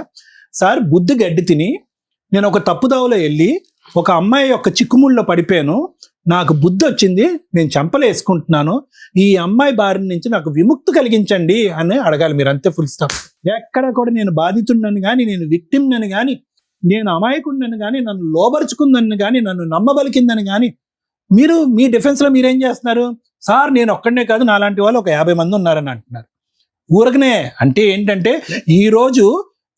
D: సార్ బుద్ధి గడ్డి తిని నేను ఒక తప్పుదావలో వెళ్ళి ఒక అమ్మాయి యొక్క చిక్కుముళ్ళలో పడిపోయాను, నాకు బుద్ధి వచ్చింది, నేను చెంపలు వేసుకుంటున్నాను, ఈ అమ్మాయి బారి నుంచి నాకు విముక్తి కలిగించండి అని అడగాలి మీరు. అంతే, ఫుల్ స్టాప్. ఎక్కడ కూడా నేను బాధితుడినని కానీ, నేను విక్టిమ్నని కానీ, నేను అమాయకుడినని కానీ, నన్ను లోబరుచుకుందని కానీ, నన్ను నమ్మబలికిందని కానీ, మీరు మీ డిఫెన్స్లో మీరేం చేస్తున్నారు? సార్ నేను ఒక్కడనే కాదు, నాలాంటి వాళ్ళు ఒక 50 మంది ఉన్నారని అంటున్నారు. ఊరకనే అంటే ఏంటంటే, ఈరోజు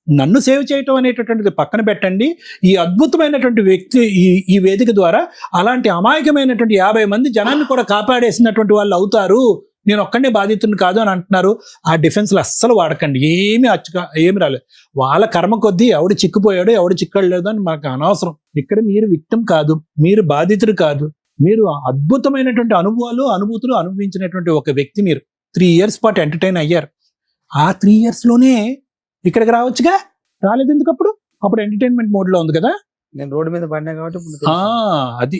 D: నన్ను సేవ్ చేయటం అనేటటువంటిది పక్కన పెట్టండి, ఈ అద్భుతమైనటువంటి వ్యక్తి ఈ వేదిక ద్వారా అలాంటి అమాయకమైనటువంటి 50 మంది జనాన్ని కూడా కాపాడేసినటువంటి వాళ్ళు అవుతారు, నేను ఒక్కడే బాధితుని కాదు అని అంటున్నారు. ఆ డిఫెన్స్లో అస్సలు వాడకండి. ఏమి రాలేదు. వాళ్ళ కర్మ కొద్దీ ఎవడు చిక్కుపోయాడు, ఎవడు చిక్కడలేదు అని మనకు అనవసరం. ఇక్కడ మీరు విక్టిమ్ కాదు, మీరు బాధితుడు కాదు, మీరు అద్భుతమైనటువంటి అనుభూతులు అనుభవించినటువంటి ఒక వ్యక్తి. మీరు 3 years పాటు ఎంటర్టైన్ అయ్యారు. ఆ 3 yearsలోనే ఇక్కడికి రావచ్చుగా, రాలేదు ఎందుకు? అప్పుడు ఎంటర్టైన్మెంట్ మోడ్లో ఉంది కదా.
B: నేను రోడ్డు మీద పడినా కాబట్టి
D: అది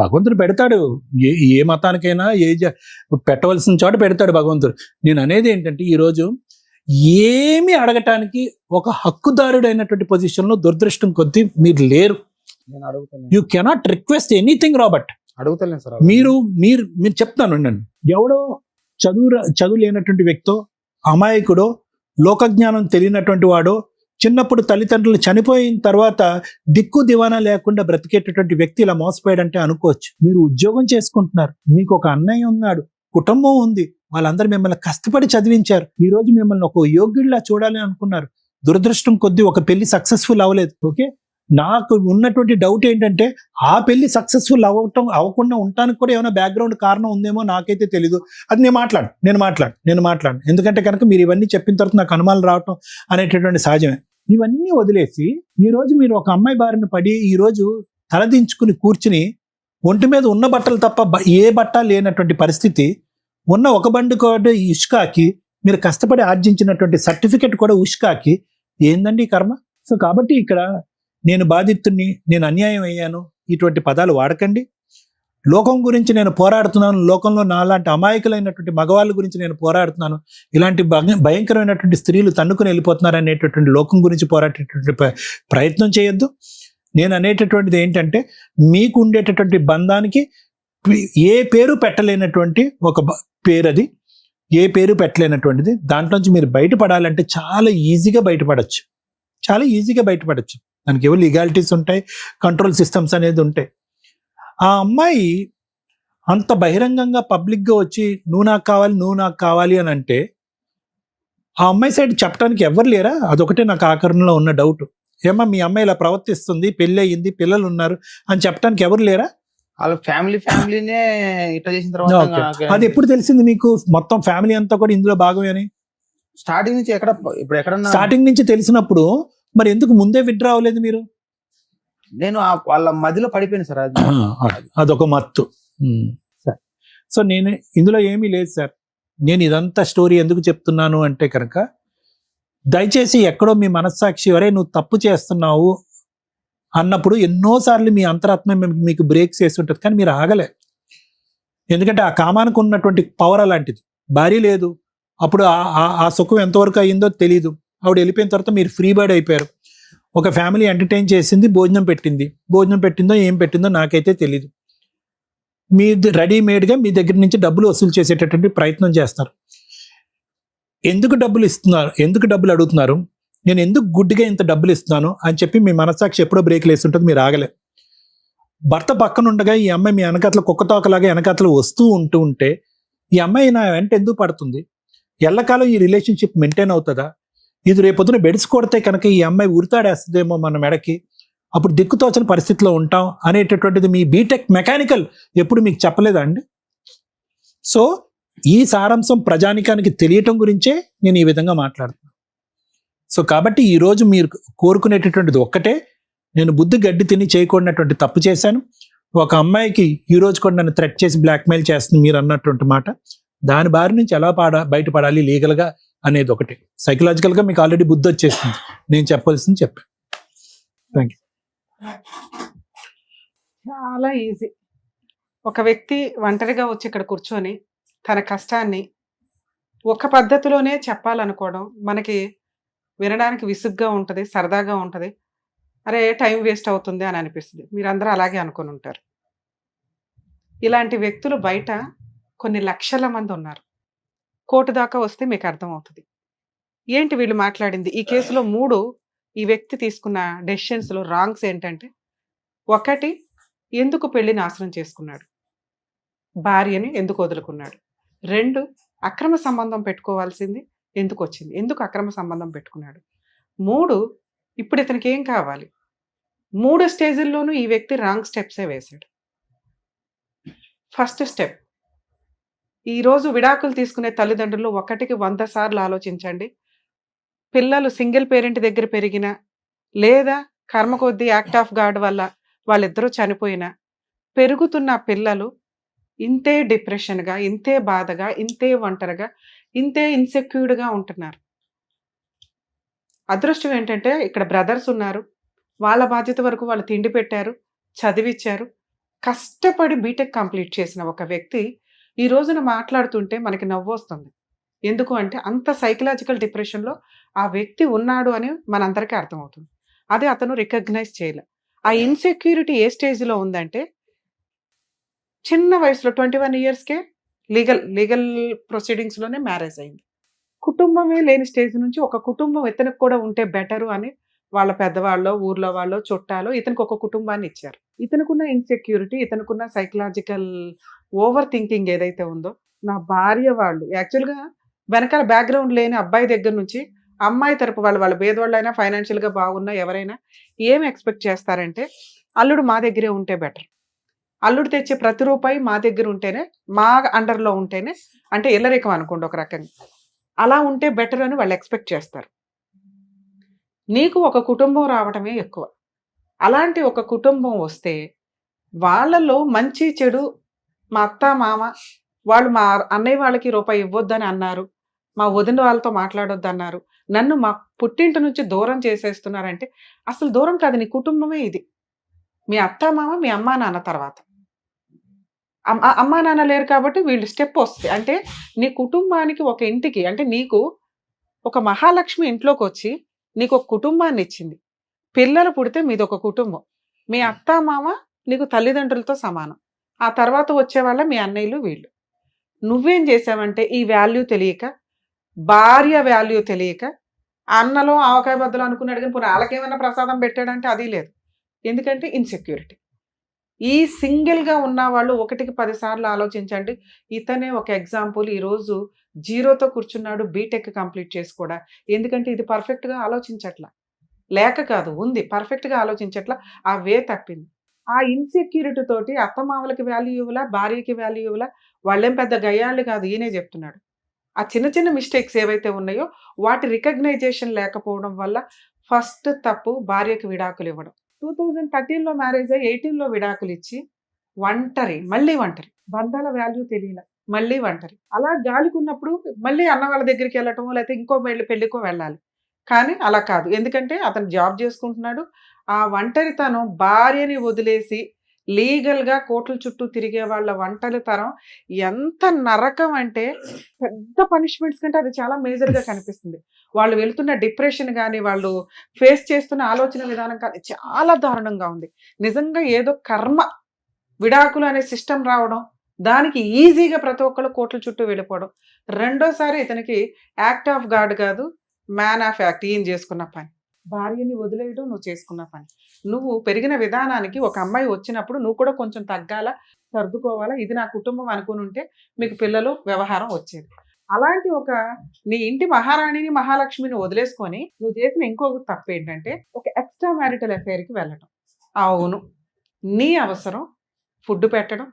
D: భగవంతుడు పెడతాడు, ఏ మతానికైనా పెట్టవలసిన చోట పెడతాడు భగవంతుడు. నేను అనేది ఏంటంటే, ఈరోజు ఏమి అడగటానికి ఒక హక్కుదారుడైనటువంటి పొజిషన్లో దురదృష్టం కొద్దీ మీరు లేరు.
B: నేను అడుగుతాను.
D: You cannot request anything Robert.
B: అడుగుతలేను సార్.
D: మీరు చెప్తాను నన్ను, ఎవడో చదువు లేనటువంటి వ్యక్తో, అమాయకుడో, లోకజ్ఞానం తెలియనటువంటి వాడో, చిన్నప్పుడు తల్లిదండ్రులు చనిపోయిన తర్వాత దిక్కు దివానా లేకుండా బ్రతికేటటువంటి వ్యక్తి ఇలా మోసపోయాడంటే అనుకోవచ్చు. మీరు ఉద్యోగం చేసుకుంటున్నారు, మీకు ఒక అన్నయ్య ఉన్నాడు, కుటుంబం ఉంది, వాళ్ళందరూ మిమ్మల్ని కష్టపడి చదివించారు. ఈ రోజు మిమ్మల్ని ఒక యోగ్యుడిలా చూడాలి అనుకున్నారు. దురదృష్టం కొద్దీ ఒక పెళ్లి సక్సెస్ఫుల్ అవ్వలేదు. ఓకే, నాకు ఉన్నటువంటి డౌట్ ఏంటంటే ఆ పెళ్లి సక్సెస్ఫుల్ అవ్వకుండా ఉండటానికి కూడా ఏమైనా బ్యాక్గ్రౌండ్ కారణం ఉందేమో నాకైతే తెలీదు. అది నేను మాట్లాడు ఎందుకంటే కనుక మీరు ఇవన్నీ చెప్పిన తర్వాత నాకు అనుమానాలు రావటం అనేటటువంటి సహజమే. ఇవన్నీ వదిలేసి ఈ రోజు మీరు ఒక అమ్మాయి బారిన పడి ఈ రోజు తలదించుకుని కూర్చుని ఒంటి మీద ఉన్న బట్టలు తప్ప ఏ బట్ట లేనటువంటి పరిస్థితి, ఉన్న ఒక బండి కూడా ఇష్కాకి మీరు కష్టపడి ఆర్జించినటువంటి సర్టిఫికెట్ కూడా ఉష్కాకి, ఏందండి ఈ కర్మ? సో కాబట్టి ఇక్కడ నేను బాధితుడిని, నేను అన్యాయం అయ్యాను, ఇటువంటి పదాలు వాడకండి. లోకం గురించి నేను పోరాడుతున్నాను, లోకంలో నాలాంటి అమాయకులైనటువంటి మగవాళ్ళ గురించి నేను పోరాడుతున్నాను, ఇలాంటి భయంకరమైనటువంటి స్త్రీలు తన్నుకుని వెళ్ళిపోతున్నారు అనేటటువంటి లోకం గురించి పోరాడేటటువంటి ప్రయత్నం చేయొద్దు. నేను అనేటటువంటిది ఏంటంటే, మీకు ఉండేటటువంటి బంధానికి ఏ పేరు పెట్టలేనటువంటి ఒక పేరు, అది ఏ పేరు పెట్టలేనటువంటిది. దాంట్లోంచి మీరు బయటపడాలంటే చాలా ఈజీగా బయటపడచ్చు. దానికి ఏవో లీగాలిటీస్ ఉంటాయి, కంట్రోల్ సిస్టమ్స్ అనేది ఉంటాయి. ఆ అమ్మాయి అంత బహిరంగంగా పబ్లిక్గా వచ్చి నువ్వు నాకు కావాలి అని అంటే ఆ అమ్మాయి సైడ్ చెప్పడానికి ఎవరు లేరా? అదొకటే నాకు ఆకరణలో ఉన్న డౌట్. ఏమా మీ అమ్మాయి ఇలా ప్రవర్తిస్తుంది, పెళ్ళి అయ్యింది, పిల్లలు ఉన్నారు అని చెప్పడానికి ఎవరు లేరా?
B: వాళ్ళ ఫ్యామిలీనే ఇట్లా చేసిన తర్వాత
D: అది ఎప్పుడు తెలిసింది మీకు? మొత్తం ఫ్యామిలీ అంతా కూడా ఇందులో భాగమే అని
B: స్టార్టింగ్ నుంచి
D: స్టార్టింగ్ నుంచి తెలిసినప్పుడు మరి ఎందుకు ముందే విత్డ్రా అవ్వలేదు మీరు?
B: నేను వాళ్ళ మధ్యలో పడిపోయాను సార్.
D: అదొక మత్తు. సో నేను ఇందులో ఏమీ లేదు సార్. నేను ఇదంతా స్టోరీ ఎందుకు చెప్తున్నాను అంటే కనుక, దయచేసి ఎక్కడో మీ మనస్సాక్షి వరే నువ్వు తప్పు చేస్తున్నావు అన్నప్పుడు ఎన్నోసార్లు మీ అంతరాత్మ మీకు బ్రేక్స్ వేసి ఉంటుంది, కానీ మీరు ఆగలే. ఎందుకంటే ఆ కామానికి ఉన్నటువంటి పవర్ అలాంటిది. భార్య లేదు, అప్పుడు ఆ సుఖం ఎంతవరకు అయ్యిందో తెలీదు. ఆవిడ వెళ్ళిపోయిన తర్వాత మీరు ఫ్రీ బర్డ్ అయిపోయారు. ఒక ఫ్యామిలీ ఎంటర్టైన్ చేసింది, భోజనం పెట్టిందో ఏం పెట్టిందో నాకైతే తెలీదు. మీ రెడీమేడ్గా మీ దగ్గర నుంచి డబ్బులు వసూలు చేసేటటువంటి ప్రయత్నం చేస్తారు. ఎందుకు డబ్బులు అడుగుతున్నారు, నేను ఎందుకు గుడ్డిగా ఇంత డబ్బులు ఇస్తున్నాను అని చెప్పి మీ మనస్సాక్షి ఎప్పుడో బ్రేక్లు వేస్తుంటుంది, మీరు ఆగలే. భర్త పక్కన ఉండగా ఈ అమ్మాయి మీ వెనకాతల కుక్కతోకలాగా వెనకాతలు వస్తూ ఉంటే ఈ అమ్మాయి నా వెంట ఎందుకు పడుతుంది? ఎల్లకాలం ఈ రిలేషన్షిప్ మెయింటైన్ అవుతుందా? ఇది రేపొద్దున బెడిసి కొడితే కనుక ఈ అమ్మాయి ఉరితాడేస్తుందేమో మన మెడకి, అప్పుడు దిక్కుతోచని పరిస్థితిలో ఉంటాం అనేటటువంటిది మీ బీటెక్ మెకానికల్ ఎప్పుడు మీకు చెప్పలేదా అండి? సో ఈ సారాంశం ప్రజానికానికి తెలియటం గురించే నేను ఈ విధంగా మాట్లాడుతున్నాను. సో కాబట్టి ఈరోజు మీరు కోరుకునేటటువంటిది ఒక్కటే, నేను బుద్ధి గడ్డి తిని చేయకూడనటువంటి తప్పు చేశాను. ఒక అమ్మాయికి ఈ రోజు కూడా నన్ను థ్రెట్ చేసి బ్లాక్మెయిల్ చేస్తుంది మీరు అన్నటువంటి మాట. దాని బారి నుంచి ఎలా బయటపడాలి లీగల్గా అనేది ఒకటి. సైకలాజికల్గా మీకు ఆల్రెడీ బుద్ధి వచ్చేస్తుంది, నేను చెప్పాల్సింది చెప్పాను. Thank you.
C: చాలా ఈజీ. ఒక వ్యక్తి ఒంటరిగా వచ్చి ఇక్కడ కూర్చొని తన కష్టాన్ని ఒక పద్ధతిలోనే చెప్పాలనుకోవడం మనకి వినడానికి విసుగ్గా ఉంటుంది, సరదాగా ఉంటుంది. అరే టైం వేస్ట్ అవుతుంది అని అనిపిస్తుంది. మీరందరూ అలాగే అనుకుని ఉంటారు. ఇలాంటి వ్యక్తులు బయట కొన్ని లక్షల మంది ఉన్నారు. కోర్టు దాకా వస్తే మీకు అర్థమవుతుంది ఏంటి వీళ్ళు మాట్లాడింది. ఈ కేసులో 3 ఈ వ్యక్తి తీసుకున్న డెసిషన్స్లో రాంగ్స్ ఏంటంటే, 1 ఎందుకు పెళ్లి నాశనం చేసుకున్నాడు, భార్యని ఎందుకు వదులుకున్నాడు. 2 అక్రమ సంబంధం పెట్టుకోవాల్సింది ఎందుకు వచ్చింది, ఎందుకు అక్రమ సంబంధం పెట్టుకున్నాడు. 3 ఇప్పుడు ఇతనికి ఏం కావాలి. 3 స్టేజ్ల్లోనూ ఈ వ్యక్తి రాంగ్ స్టెప్సే వేశాడు. ఫస్ట్ స్టెప్, ఈరోజు విడాకులు తీసుకునే తల్లిదండ్రులు 1కి 100 సార్లు ఆలోచించండి. పిల్లలు సింగిల్ పేరెంట్ దగ్గర పెరిగినా లేదా కర్మ కొద్దీ యాక్ట్ ఆఫ్ గాడ్ వల్ల వాళ్ళిద్దరూ చనిపోయినా పెరుగుతున్న పిల్లలు ఇంతే డిప్రెషన్గా, ఇంతే బాధగా, ఇంతే ఒంటరిగా, ఇంతే ఇన్సెక్యూర్డ్గా ఉంటున్నారు. అదృష్టం ఏంటంటే ఇక్కడ బ్రదర్స్ ఉన్నారు, వాళ్ళ బాధ్యత వరకు వాళ్ళు తిండి పెట్టారు, చదివిచ్చారు. కష్టపడి బీటెక్ కంప్లీట్ చేసిన ఒక వ్యక్తి ఈ రోజున మాట్లాడుతుంటే మనకి నవ్వు వస్తుంది. ఎందుకు అంటే అంత సైకలాజికల్ డిప్రెషన్లో ఆ వ్యక్తి ఉన్నాడు అని మనందరికీ అర్థమవుతుంది. అదే అతను రికగ్నైజ్ చేయలే. ఆ ఇన్సెక్యూరిటీ ఏ స్టేజ్లో ఉందంటే, చిన్న వయసులో 21 ఇయర్స్కే లీగల్ ప్రొసీడింగ్స్లోనే మ్యారేజ్ అయింది. కుటుంబమే లేని స్టేజ్ నుంచి ఒక కుటుంబం ఇతనికి కూడా ఉంటే బెటరు అని వాళ్ళ పెద్దవాళ్ళు, ఊర్లో వాళ్ళు, చుట్టాలు ఇతనికి ఒక కుటుంబాన్ని ఇచ్చారు. ఇతనుకున్న ఇన్సెక్యూరిటీ, ఇతనుకున్న సైకలాజికల్ ఓవర్ థింకింగ్ ఏదైతే ఉందో, నా భార్య వాళ్ళు యాక్చువల్గా వెనకాల బ్యాక్గ్రౌండ్ లేని అబ్బాయి దగ్గర నుంచి అమ్మాయి తరపు వాళ్ళ పేదవాళ్ళైనా ఫైనాన్షియల్గా బాగున్నా ఎవరైనా ఏం ఎక్స్పెక్ట్ చేస్తారంటే అల్లుడు మా దగ్గరే ఉంటే బెటర్, అల్లుడు తెచ్చే ప్రతి రూపాయి మా దగ్గర ఉంటేనే, మా అండర్లో ఉంటేనే, అంటే ఇల్లరికం అనుకోండి ఒక రకంగా, అలా ఉంటే బెటర్ అని వాళ్ళు ఎక్స్పెక్ట్ చేస్తారు. నీకు ఒక కుటుంబం రావటమే ఎక్కువ. అలాంటి ఒక కుటుంబం వస్తే వాళ్ళలో మంచి చెడు, మా అత్త మామ వాళ్ళు మా అన్నయ్య వాళ్ళకి రూపాయి ఇవ్వొద్దని అన్నారు, మా వదిన వాళ్ళతో మాట్లాడొద్దన్నారు, నన్ను మా పుట్టింటి నుంచి దూరం చేసేస్తున్నారంటే అసలు దూరం కాదు, నీ కుటుంబమే ఇది. మీ అత్త మామ మీ అమ్మా నాన్న తర్వాత. అమ్మా నాన్న లేరు కాబట్టి వీళ్ళు స్టెప్ వస్తాయి. అంటే నీ కుటుంబానికి, ఒక ఇంటికి, అంటే నీకు ఒక మహాలక్ష్మి ఇంట్లోకి వచ్చి నీకు ఒక కుటుంబాన్ని ఇచ్చింది. పిల్లలు పుడితే మీది ఒక కుటుంబం. మీ అత్త మామ నీకు తల్లిదండ్రులతో సమానం. ఆ తర్వాత వచ్చే వాళ్ళ మీ అన్నయ్యలు వీళ్ళు. నువ్వేం చేసావంటే ఈ వాల్యూ తెలియక, భార్య వాల్యూ తెలియక, అన్నలో ఆవకాయ బద్దలు అనుకున్నాడు కానీ పోనీ వాళ్ళకేమైనా ప్రసాదం పెట్టాడంటే అది లేదు. ఎందుకంటే ఇన్సెక్యూరిటీ. ఈ సింగిల్గా ఉన్న వాళ్ళు 1కి 10 సార్లు ఆలోచించండి. ఇతనే ఒక ఎగ్జాంపుల్. ఈరోజు జీరోతో కూర్చున్నాడు, బీటెక్ కంప్లీట్ చేసి కూడా. ఎందుకంటే ఇది పర్ఫెక్ట్గా ఆలోచించట్లా, లేక కాదు, ఉంది, పర్ఫెక్ట్గా ఆలోచించట్లా, ఆ వే తప్పింది. ఆ ఇన్సెక్యూరిటీ తోటి అత్తమామలకి వాల్యూ ఇవ్వలా, భార్యకి వాల్యూ ఇవ్వలా. వాళ్ళేం పెద్ద గయ్యాళ్ళు కాదు, ఈయనే చెప్తున్నాడు. ఆ చిన్న చిన్న మిస్టేక్స్ ఏవైతే ఉన్నాయో వాటి రికగ్నైజేషన్ లేకపోవడం వల్ల ఫస్ట్ తప్పు భార్యకి విడాకులు ఇవ్వడం. 2013లో మ్యారేజ్ అయ్యి 18లో విడాకులు ఇచ్చి మళ్ళీ ఒంటరి, బంధాల వాల్యూ తెలియల, మళ్ళీ ఒంటరి. అలా గాలికున్నప్పుడు మళ్ళీ అన్న వాళ్ళ దగ్గరికి వెళ్ళటమో లేకపోతే ఇంకో పెళ్ళికో వెళ్ళాలి. కానీ అలా కాదు, ఎందుకంటే అతను జాబ్ చేసుకుంటున్నాడు. ఆ ఒంటరితనం, భార్యని వదిలేసి లీగల్గా కోట్ల చుట్టూ తిరిగే వాళ్ళ ఒంటరితనం ఎంత నరకం అంటే, పెద్ద పనిష్మెంట్స్ కంటే అది చాలా మేజర్గా కనిపిస్తుంది. వాళ్ళు వెళ్తున్న డిప్రెషన్ కానీ, వాళ్ళు ఫేస్ చేస్తున్న ఆలోచన విధానం కానీ చాలా దారుణంగా ఉంది. నిజంగా ఏదో కర్మ, విడాకులు అనే సిస్టమ్ రావడం, దానికి ఈజీగా ప్రతి ఒక్కళ్ళు కోట్ల చుట్టూ వెళ్ళిపోవడం. రెండోసారి ఇతనికి యాక్ట్ ఆఫ్ గాడ్ కాదు, మ్యాన్ ఆఫ్ యాక్ట్. ఈయన చేసుకున్న పని, భార్యని వదిలేయడం నువ్వు చేసుకున్న పని. నువ్వు పెరిగిన విధానానికి ఒక అమ్మాయి వచ్చినప్పుడు నువ్వు కూడా కొంచెం తగ్గాల, సర్దుకోవాలా. ఇది నా కుటుంబం అనుకుని ఉంటే మీకు పిల్లలు, వ్యవహారం వచ్చేది. అలాంటి ఒక నీ ఇంటి మహారాణిని, మహాలక్ష్మిని వదిలేసుకొని నువ్వు చేసిన ఇంకొక తప్పు ఏంటంటే ఒక ఎక్స్ట్రా మ్యారిటల్ అఫైర్కి వెళ్ళటం. అవును, నీ అవసరం ఫుడ్ పెట్టడం,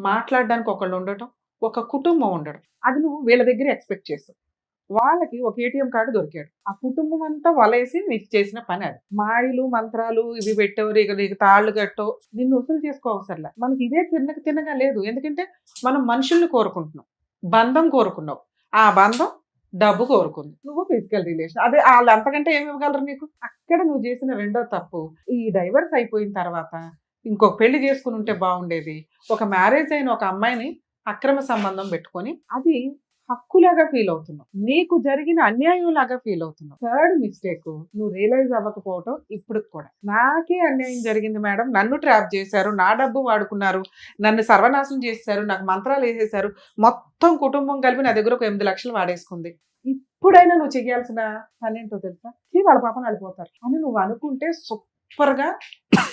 C: మాట్లాడడానికి ఒకళ్ళు ఉండటం, ఒక కుటుంబం ఉండడం, అది నువ్వు వీళ్ళ దగ్గర ఎక్స్పెక్ట్ చేస్తావు. వాళ్ళకి ఒక ఏటీఎం కార్డు దొరికాడు, ఆ కుటుంబం అంతా వలేసి నీకు చేసిన పని అది. మాయలు మంత్రాలు ఇవి పెట్టవు, నీకు తాళ్ళు కట్టవు, నిన్ను వసూలు చేసుకో అవసరంలా. మనకి ఇదే తిన్నగా లేదు. ఎందుకంటే మనం మనుషుల్ని కోరుకుంటున్నాం, బంధం కోరుకున్నావు, ఆ బంధం డబ్బు కోరుకుంది, నువ్వు ఫిజికల్ రిలేషన్. అదే వాళ్ళు అంతకంటే ఏమి ఇవ్వగలరు నీకు? అక్కడ నువ్వు చేసిన రెండో తప్పు. ఈ డైవర్స్ అయిపోయిన తర్వాత ఇంకొక పెళ్లి చేసుకుని ఉంటే బాగుండేది. ఒక మ్యారేజ్ అయిన ఒక అమ్మాయిని అక్రమ సంబంధం పెట్టుకొని అది హక్కులాగా ఫీల్ అవుతున్నావు, నీకు జరిగిన అన్యాయం లాగా ఫీల్ అవుతున్నావు. థర్డ్ మిస్టేక్, నువ్వు రియలైజ్ అవ్వకపోవటం. ఇప్పుడు కూడా నాకే అన్యాయం జరిగింది మేడం, నన్ను ట్రాప్ చేశారు, నా డబ్బు వాడుకున్నారు, నన్ను సర్వనాశనం చేశారు, నాకు మంత్రాలు వేసేశారు, మొత్తం కుటుంబం కలిపి నా దగ్గర ఒక 8 లక్షలు వాడేసుకుంది. ఇప్పుడైనా నువ్వు చెయ్యాల్సిన పని ఏంటో తెలుసా? వాళ్ళ పాపను వెళ్ళిపోతారు అని నువ్వు అనుకుంటే సూపర్గా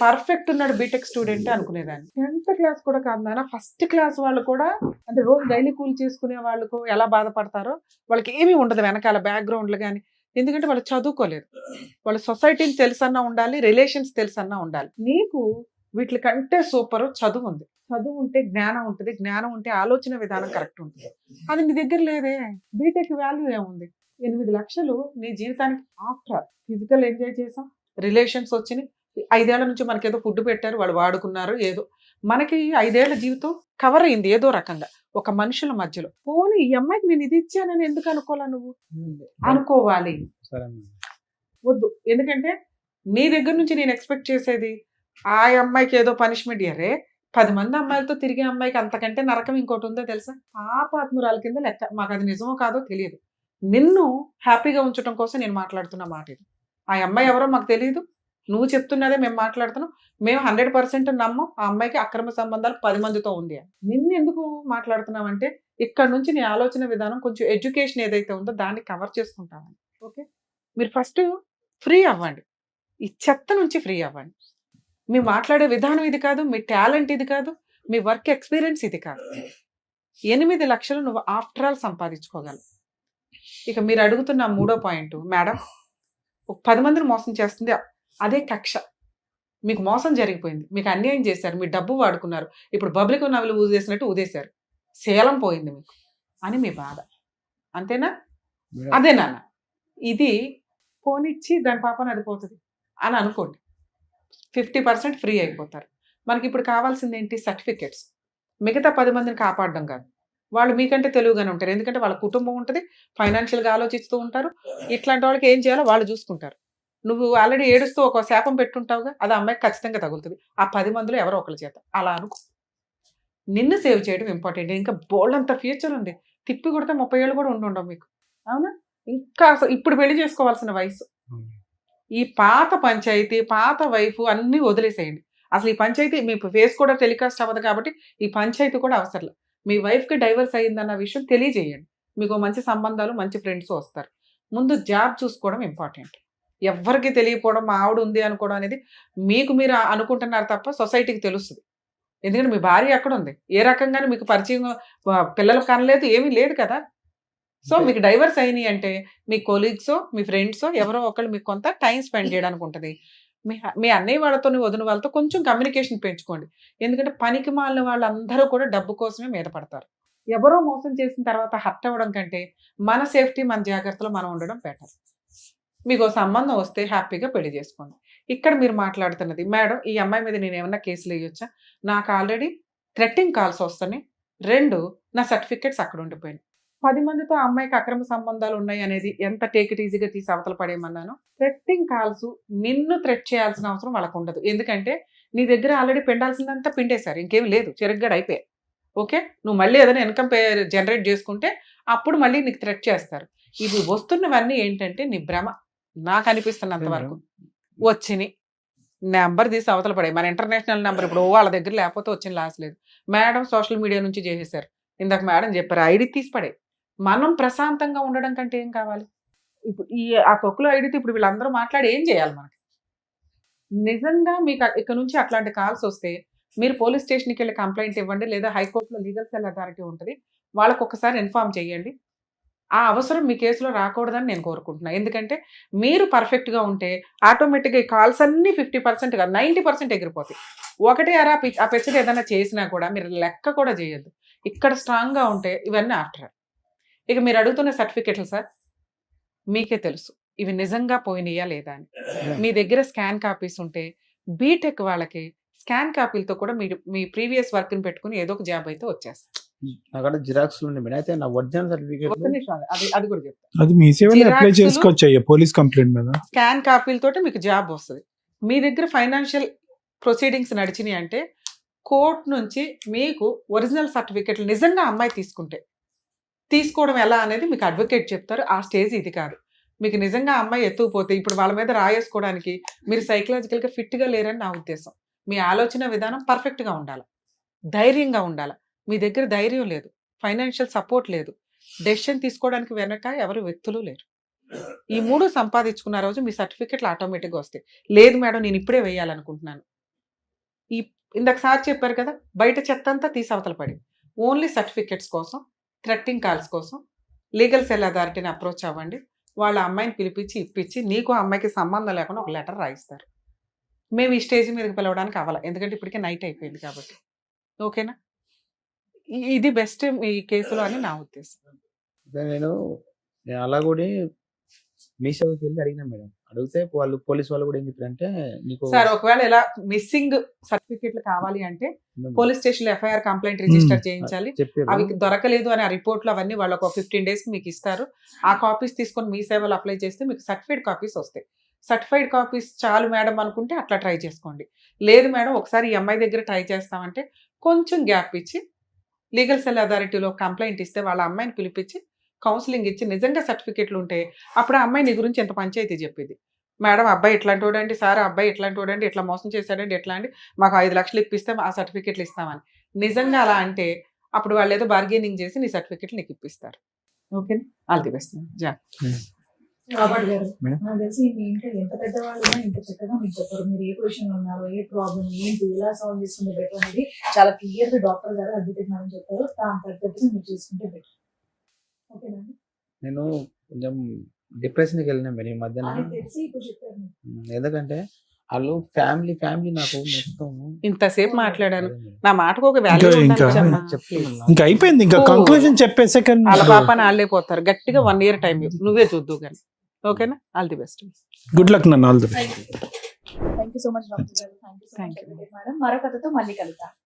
C: పర్ఫెక్ట్ ఉన్నాడు బీటెక్ స్టూడెంట్ అనుకునేదాన్ని. 10th క్లాస్ కూడా కాదు నాన్న, ఫస్ట్ క్లాస్ వాళ్ళు కూడా, అంటే రోజు డైలీ కూల్ చేసుకునే వాళ్ళకు ఎలా బాధపడతారో వాళ్ళకి ఏమీ ఉండదు వెనకాల బ్యాక్గ్రౌండ్లు కానీ. ఎందుకంటే వాళ్ళు చదువుకోలేదు, వాళ్ళ సొసైటీని తెలుసన్నా ఉండాలి, రిలేషన్స్ తెలుసన్నా ఉండాలి. నీకు వీటి కంటే సూపర్ చదువు ఉంది. చదువు ఉంటే జ్ఞానం ఉంటుంది, జ్ఞానం ఉంటే ఆలోచన విధానం కరెక్ట్ ఉంటుంది. అది నీ దగ్గర లేదే. బీటెక్ వాల్యూ ఏముంది? 8 లక్షలు నీ జీవితానికి ఆఫ్టర్ ఫిజికల్ ఎంజాయ్ చేసాం, రిలేషన్స్ వచ్చినాయి, 5 ఏళ్ల నుంచి మనకేదో ఫుడ్ పెట్టారు, వాళ్ళు వాడుకున్నారు, ఏదో మనకి 5 ఏళ్ల జీవితం కవర్ అయింది ఏదో రకంగా ఒక మనుషుల మధ్యలో. పోనీ ఈ అమ్మాయికి నేను ఇది ఇచ్చానని ఎందుకు అనుకోవాలా? నువ్వు అనుకోవాలి, వద్దు. ఎందుకంటే నీ దగ్గర నుంచి నేను ఎక్స్పెక్ట్ చేసేది ఆ అమ్మాయికి ఏదో పనిష్మెంట్ ఇయ్యరే. 10 మంది అమ్మాయిలతో తిరిగే అమ్మాయికి అంతకంటే నరకం ఇంకోటి ఉందో తెలుసా? పాపాత్మురాల కింద లెక్క. మాకు అది నిజమో కాదో తెలియదు. నిన్ను హ్యాపీగా ఉంచడం కోసం నేను మాట్లాడుతున్న మాట ఇది. ఆ అమ్మాయి ఎవరో మాకు తెలియదు, నువ్వు చెప్తున్నదే మేము మాట్లాడుతున్నాం. మేము 100% నమ్మం ఆ అమ్మాయికి అక్రమ సంబంధాలు 10 మందితో ఉంది అని. నిన్ను ఎందుకు మాట్లాడుతున్నామంటే ఇక్కడ నుంచి నీ ఆలోచన విధానం, కొంచెం ఎడ్యుకేషన్ ఏదైతే ఉందో దాన్ని కవర్ చేసుకుంటామని. ఓకే, మీరు ఫస్ట్ ఫ్రీ అవ్వండి, ఈ చెత్త నుంచి ఫ్రీ అవ్వండి. మీ మాట్లాడే విధానం ఇది కాదు, మీ టాలెంట్ ఇది కాదు, మీ వర్క్ ఎక్స్పీరియన్స్ ఇది కాదు. 8 లక్షలు నువ్వు ఆఫ్టర్ ఆల్ సంపాదించుకోగలవు. ఇక మీరు అడుగుతున్న మూడో పాయింట్, మేడం ఒక 10 మందిని మోసం చేస్తుంది అదే కక్ష. మీకు మోసం జరిగిపోయింది, మీకు అన్యాయం చేశారు, మీ డబ్బు వాడుకున్నారు, ఇప్పుడు బబ్లిక్ నవలు ఊదేసినట్టు ఊదేశారు, శీలం పోయింది మీకు అని మీ బాధ. అంతేనా? అదే నాన్న, ఇది పోనిచ్చి దాని పాపని అది పోతుంది అని అనుకోండి, 50% ఫ్రీ అయిపోతారు. మనకి ఇప్పుడు కావాల్సింది ఏంటి? సర్టిఫికెట్స్. మిగతా 10 మందిని కాపాడడం కాదు, వాళ్ళు మీకంటే తెలివిగానే ఉంటారు, ఎందుకంటే వాళ్ళ కుటుంబం ఉంటుంది, ఫైనాన్షియల్గా ఆలోచిస్తూ ఉంటారు, ఇట్లాంటి వాళ్ళకి ఏం చేయాలో వాళ్ళు చూసుకుంటారు. నువ్వు ఆల్రెడీ ఏడుస్తూ ఒక శాపం పెట్టుంటావుగా, అది అమ్మాయికి ఖచ్చితంగా తగులుతుంది ఆ 10 మందిలో ఎవరో ఒకరి చేత. అలా అనుకో, నిన్ను సేవ్ చేయడం ఇంపార్టెంట్. ఇంకా బోల్డ్ అంత ఫ్యూచర్ ఉంది, తిప్పి కొడితే 30 ఏళ్ళు కూడా ఉండవు మీకు, అవునా? ఇంకా అసలు ఇప్పుడు పెళ్లి చేసుకోవాల్సిన వయసు. ఈ పాత పంచాయతీ, పాత వైఫ్ అన్నీ వదిలేసేయండి. అసలు ఈ పంచాయతీ మీ ఫేస్ కూడా టెలికాస్ట్ అవ్వదు కాబట్టి ఈ పంచాయతీ కూడా అవసరం. మీ వైఫ్కి డైవర్స్ అయ్యిందన్న విషయం తెలియజేయండి, మీకు మంచి సంబంధాలు, మంచి ఫ్రెండ్స్ వస్తారు. ముందు జాబ్ చూసుకోవడం ఇంపార్టెంట్. ఎవ్వరికి తెలియకపోవడం, మా ఆవిడ ఉంది అనుకోవడం అనేది మీకు మీరు అనుకుంటున్నారు తప్ప సొసైటీకి తెలుస్తుంది. ఎందుకంటే మీ భార్య ఎక్కడ ఉంది, ఏ రకంగానే మీకు పరిచయం, పిల్లలు కనలేదు, ఏమీ లేదు కదా. సో మీకు డైవర్స్ అయినాయి అంటే మీ కొలీగ్సో, మీ ఫ్రెండ్సో ఎవరో ఒకళ్ళు మీకు కొంత టైం స్పెండ్ చేయడానికి ఉంటుంది. మీ అన్నయ్య వాళ్ళతో, వదిన వాళ్ళతో కొంచెం కమ్యూనికేషన్ పెంచుకోండి. ఎందుకంటే పనికి మాలిన వాళ్ళందరూ కూడా డబ్బు కోసమే మీద పడతారు. ఎవరో మోసం చేసిన తర్వాత హర్ట్ అవ్వడం కంటే మన సేఫ్టీ, మన జాగ్రత్తలో మనం ఉండడం బెటర్. మీకు సంబంధం వస్తే హ్యాపీగా పెళ్లి చేసుకోండి. ఇక్కడ మీరు మాట్లాడుతున్నది, మేడం ఈ అమ్మాయి మీద నేను ఏమన్నా కేసులు వేయొచ్చా, నాకు ఆల్రెడీ థ్రెట్టింగ్ కాల్స్ వస్తున్నాయి, 2 నా సర్టిఫికెట్స్ అక్కడ ఉండిపోయినాయి, 10 మందితో ఆ అమ్మాయికి అక్రమ సంబంధాలు ఉన్నాయి అనేది ఎంత టేక్ ఇట్ ఈజీగా తీసి అవతల పడేయమన్నాను. థ్రెట్టింగ్ కాల్స్ నిన్ను థ్రెట్ చేయాల్సిన అవసరం వాళ్ళకు ఉండదు, ఎందుకంటే నీ దగ్గర ఆల్రెడీ పిండాల్సిందంతా పిండేశారు, ఇంకేం లేదు, చెరుగ్గాడు అయిపోయాయి. ఓకే, నువ్వు మళ్ళీ ఏదైనా ఇన్కమ్ జనరేట్ చేసుకుంటే అప్పుడు మళ్ళీ నీకు థ్రెట్ చేస్తారు. ఇవి వస్తున్నవన్నీ ఏంటంటే నీ భ్రమ, నాకు అనిపిస్తున్నంత వరకు వచ్చినాయి. నెంబర్ తీసి అవతల పడే, మన ఇంటర్నేషనల్ నెంబర్ ఇప్పుడు వాళ్ళ దగ్గర లేకపోతే వచ్చిన లాస్ లేదు. మేడం సోషల్ మీడియా నుంచి చేసేసారు, ఇందాక మేడం చెప్పారు, ఐడి తీసి పడే. మనం ప్రశాంతంగా ఉండడం కంటే ఏం కావాలి? ఇప్పుడు ఆ తొక్కులో ఐడితో ఇప్పుడు వీళ్ళందరూ మాట్లాడి ఏం చేయాలి మనకి? నిజంగా మీకు ఇక్కడ నుంచి అట్లాంటి కాల్స్ వస్తే మీరు పోలీస్ స్టేషన్కి వెళ్ళి కంప్లైంట్ ఇవ్వండి, లేదా హైకోర్టులో లీగల్ సెల్ అథారిటీ ఉంటుంది, వాళ్ళకు ఒకసారి ఇన్ఫార్మ్ చేయండి. ఆ అవసరం మీ కేసులో రాకూడదని నేను కోరుకుంటున్నాను. ఎందుకంటే మీరు పర్ఫెక్ట్గా ఉంటే ఆటోమేటిక్గా ఈ కాల్స్ అన్నీ 50% కాదు 90% ఎగిరిపోతాయి. ఒకటే అరా ఆ పెచ్చడి ఏదైనా చేసినా కూడా మీరు లెక్క కూడా చేయొద్దు. ఇక్కడ స్ట్రాంగ్గా ఉంటే ఇవన్నీ ఆఫ్టర్. ఇక మీరు అడుగుతున్న సర్టిఫికెట్లు సార్ మీకే తెలుసు ఇవి నిజంగా పోయినాయా లేదా అని. మీ దగ్గర స్కాన్ కాపీస్ ఉంటే బీటెక్ వాళ్ళకి స్కాన్ కాపీలతో కూడా మీరు మీ ప్రీవియస్ వర్క్ని పెట్టుకుని ఏదో ఒక జాబ్ అయితే వచ్చేస్తారు.
B: అక్కడ జిరాక్స్ ఉండి మేడం, అయితే నా ఒరిజినల్ సర్టిఫికేట్
C: ఒక్క నిమిషం, అది కూడా చెప్తాను.
D: అది మీ సేవలో అప్లై
C: జిరాక్స్లు,
D: చేసుకోవచ్చు అయ్యా పోలీస్ కంప్లైంట్ మీద.
C: స్కాన్ కాపీలతోటి మీకు జాబ్ వస్తుంది. మీ దగ్గర ఫైనాన్షియల్ ప్రొసీడింగ్స్ నడిచినాయి అంటే కోర్టు నుంచి మీకు ఒరిజినల్ సర్టిఫికెట్లు నిజంగా అమ్మాయి తీసుకుంటే తీసుకోవడం ఎలా అనేది మీకు అడ్వకేట్ చెప్తారు. ఆ స్టేజ్ ఇది కాదు. మీకు నిజంగా అమ్మాయి ఎత్తుకుపోతే ఇప్పుడు వాళ్ళ మీద రాయేసుకోవడానికి మీరు సైకలాజికల్గా ఫిట్గా లేరని నా ఉద్దేశం. మీ ఆలోచన విధానం పర్ఫెక్ట్గా ఉండాలి, ధైర్యంగా ఉండాలి. మీ దగ్గర ధైర్యం లేదు, ఫైనాన్షియల్ సపోర్ట్ లేదు, డెసిషన్ తీసుకోవడానికి వెనక ఎవరు వ్యక్తులు లేరు. ఈ 3 సంపాదించుకున్న రోజు మీ సర్టిఫికెట్లు ఆటోమేటిక్గా వస్తాయి. లేదు మేడం నేను ఇప్పుడే వేయాలనుకుంటున్నాను, ఇందాక సార్ చెప్పారు కదా, బయట చెత్త అంతా తీసి అవతల పడి ఓన్లీ సర్టిఫికెట్స్ కోసం, థ్రెట్టింగ్ కాల్స్ కోసం లీగల్ సెల్ అథారిటీని అప్రోచ్ అవ్వండి. వాళ్ళ అమ్మాయిని పిలిపించి ఇప్పించి నీకు అమ్మాయికి సంబంధం లేకుండా ఒక లెటర్ రాయిస్తారు. మేము ఈ స్టేజ్ మీదకి పిలవడానికి అవ్వాలి, ఎందుకంటే ఇప్పటికే నైట్ అయిపోయింది కాబట్టి. ఓకేనా? ఇది బెస్ట్ ఈ కేసులో అని నా ఉద్దేశం.
B: నేను అలా కూడా మీషోకి వెళ్ళి అడిగినా మేడం, అడిగితే వాళ్ళు పోలీస్ వాళ్ళు కూడా ఏం చెప్పారంటే నీకు
C: సార్ ఒకవేళ ఇలా మిస్సింగ్ సర్టిఫికెట్లు కావాలి అంటే పోలీస్ స్టేషన్ లో ఎఫ్ఐఆర్ కంప్లైంట్ రిజిస్టర్ చేయించాలి. అవి దొరకలేదు అని ఆ రిపోర్ట్లు అవన్నీ వాళ్ళు ఒక 15 days మీకు ఇస్తారు. ఆ కాపీస్ తీసుకొని మీ సేవలు అప్లై చేస్తే మీకు సర్టిఫైడ్ కాపీస్ వస్తాయి. సర్టిఫైడ్ కాపీస్ చాలు మేడం అనుకుంటే అట్లా ట్రై చేసుకోండి. లేదు మేడం ఒకసారి ఈ అమ్మాయి దగ్గర ట్రై చేస్తామంటే కొంచెం గ్యాప్ ఇచ్చి లీగల్ సెల్ అథారిటీలో కంప్లైంట్ ఇస్తే వాళ్ళ అమ్మాయిని పిలిపించి కౌన్సిలింగ్ ఇచ్చి నిజంగా సర్టిఫికెట్లు ఉంటే అప్పుడు ఆ అమ్మాయి నీ గురించి ఎంత పంచాయతీ చెప్పేది. మేడం అబ్బాయి ఇట్లాంటి వాడండి, సార్ అబ్బాయి ఇట్లాంటి వాడండి, ఇట్లా మోసం చేశాడండి, ఎట్లా అండి, మాకు 5 లక్షలు ఇప్పిస్తే ఆ సర్టిఫికెట్లు ఇస్తామని నిజంగా అలా అంటే అప్పుడు వాళ్ళు ఏదో బార్గెనింగ్ చేసి నీ సర్టిఫికెట్లు నీకు ఇప్పిస్తారు. Okay, all the best.
E: Robert గారు, నాకు తెలిసి మీ ఇంట్లో ఎంత పెద్దవాళ్ళు ఉన్నా ఇంత చక్కగా మీకు చెప్పారు. మీరు ఏ పొజిషన్ లో ఉన్నారు, ఏ ప్రాబ్లం ఏంటి, ఎలా సాల్వ్ చేసుకుంటే బెటర్ అనేది చాలా క్లియర్ గా డాక్టర్ గారు అడ్వకేట్ మేడం చెప్పారు. దాని తగ్గట్టుగా మీరు చేసుకుంటే బెటర్. ఓకేనండి.
B: నేను కొంచెం డిప్రెషన్కి వెళ్ళినా మేడం ఈ మధ్యన.
E: అని తెలిసి ఇప్పుడు చెప్పారు మీరు.
B: ఎందుకంటే వాళ్ళు ఫ్యామిలీ నాకు మొత్తం
C: ఇంతసేపు మాట్లాడాను,
B: అదే మేడం.
C: నా మాటకు ఒక వాల్యూ
D: ఇంకా-
B: చెప్తున్నాను.
D: ఇంకా అయిపోయింది, ఇంకా
C: ఓ.
D: కంక్లూజన్ చెప్పేసే కానీ
C: వాళ్ళ పాపని వాళ్ళే పోతారు. గట్టిగా 1 year టైం నువ్వే చూద్దు కానీ. ఓకేనా? All the best.
D: Good luck నన్ను all the
E: thank you so much doctor గారు. Thank you so
C: Thank
E: much
C: you.
E: Madam. మరో కథతో మళ్ళీ కలుద్దాం.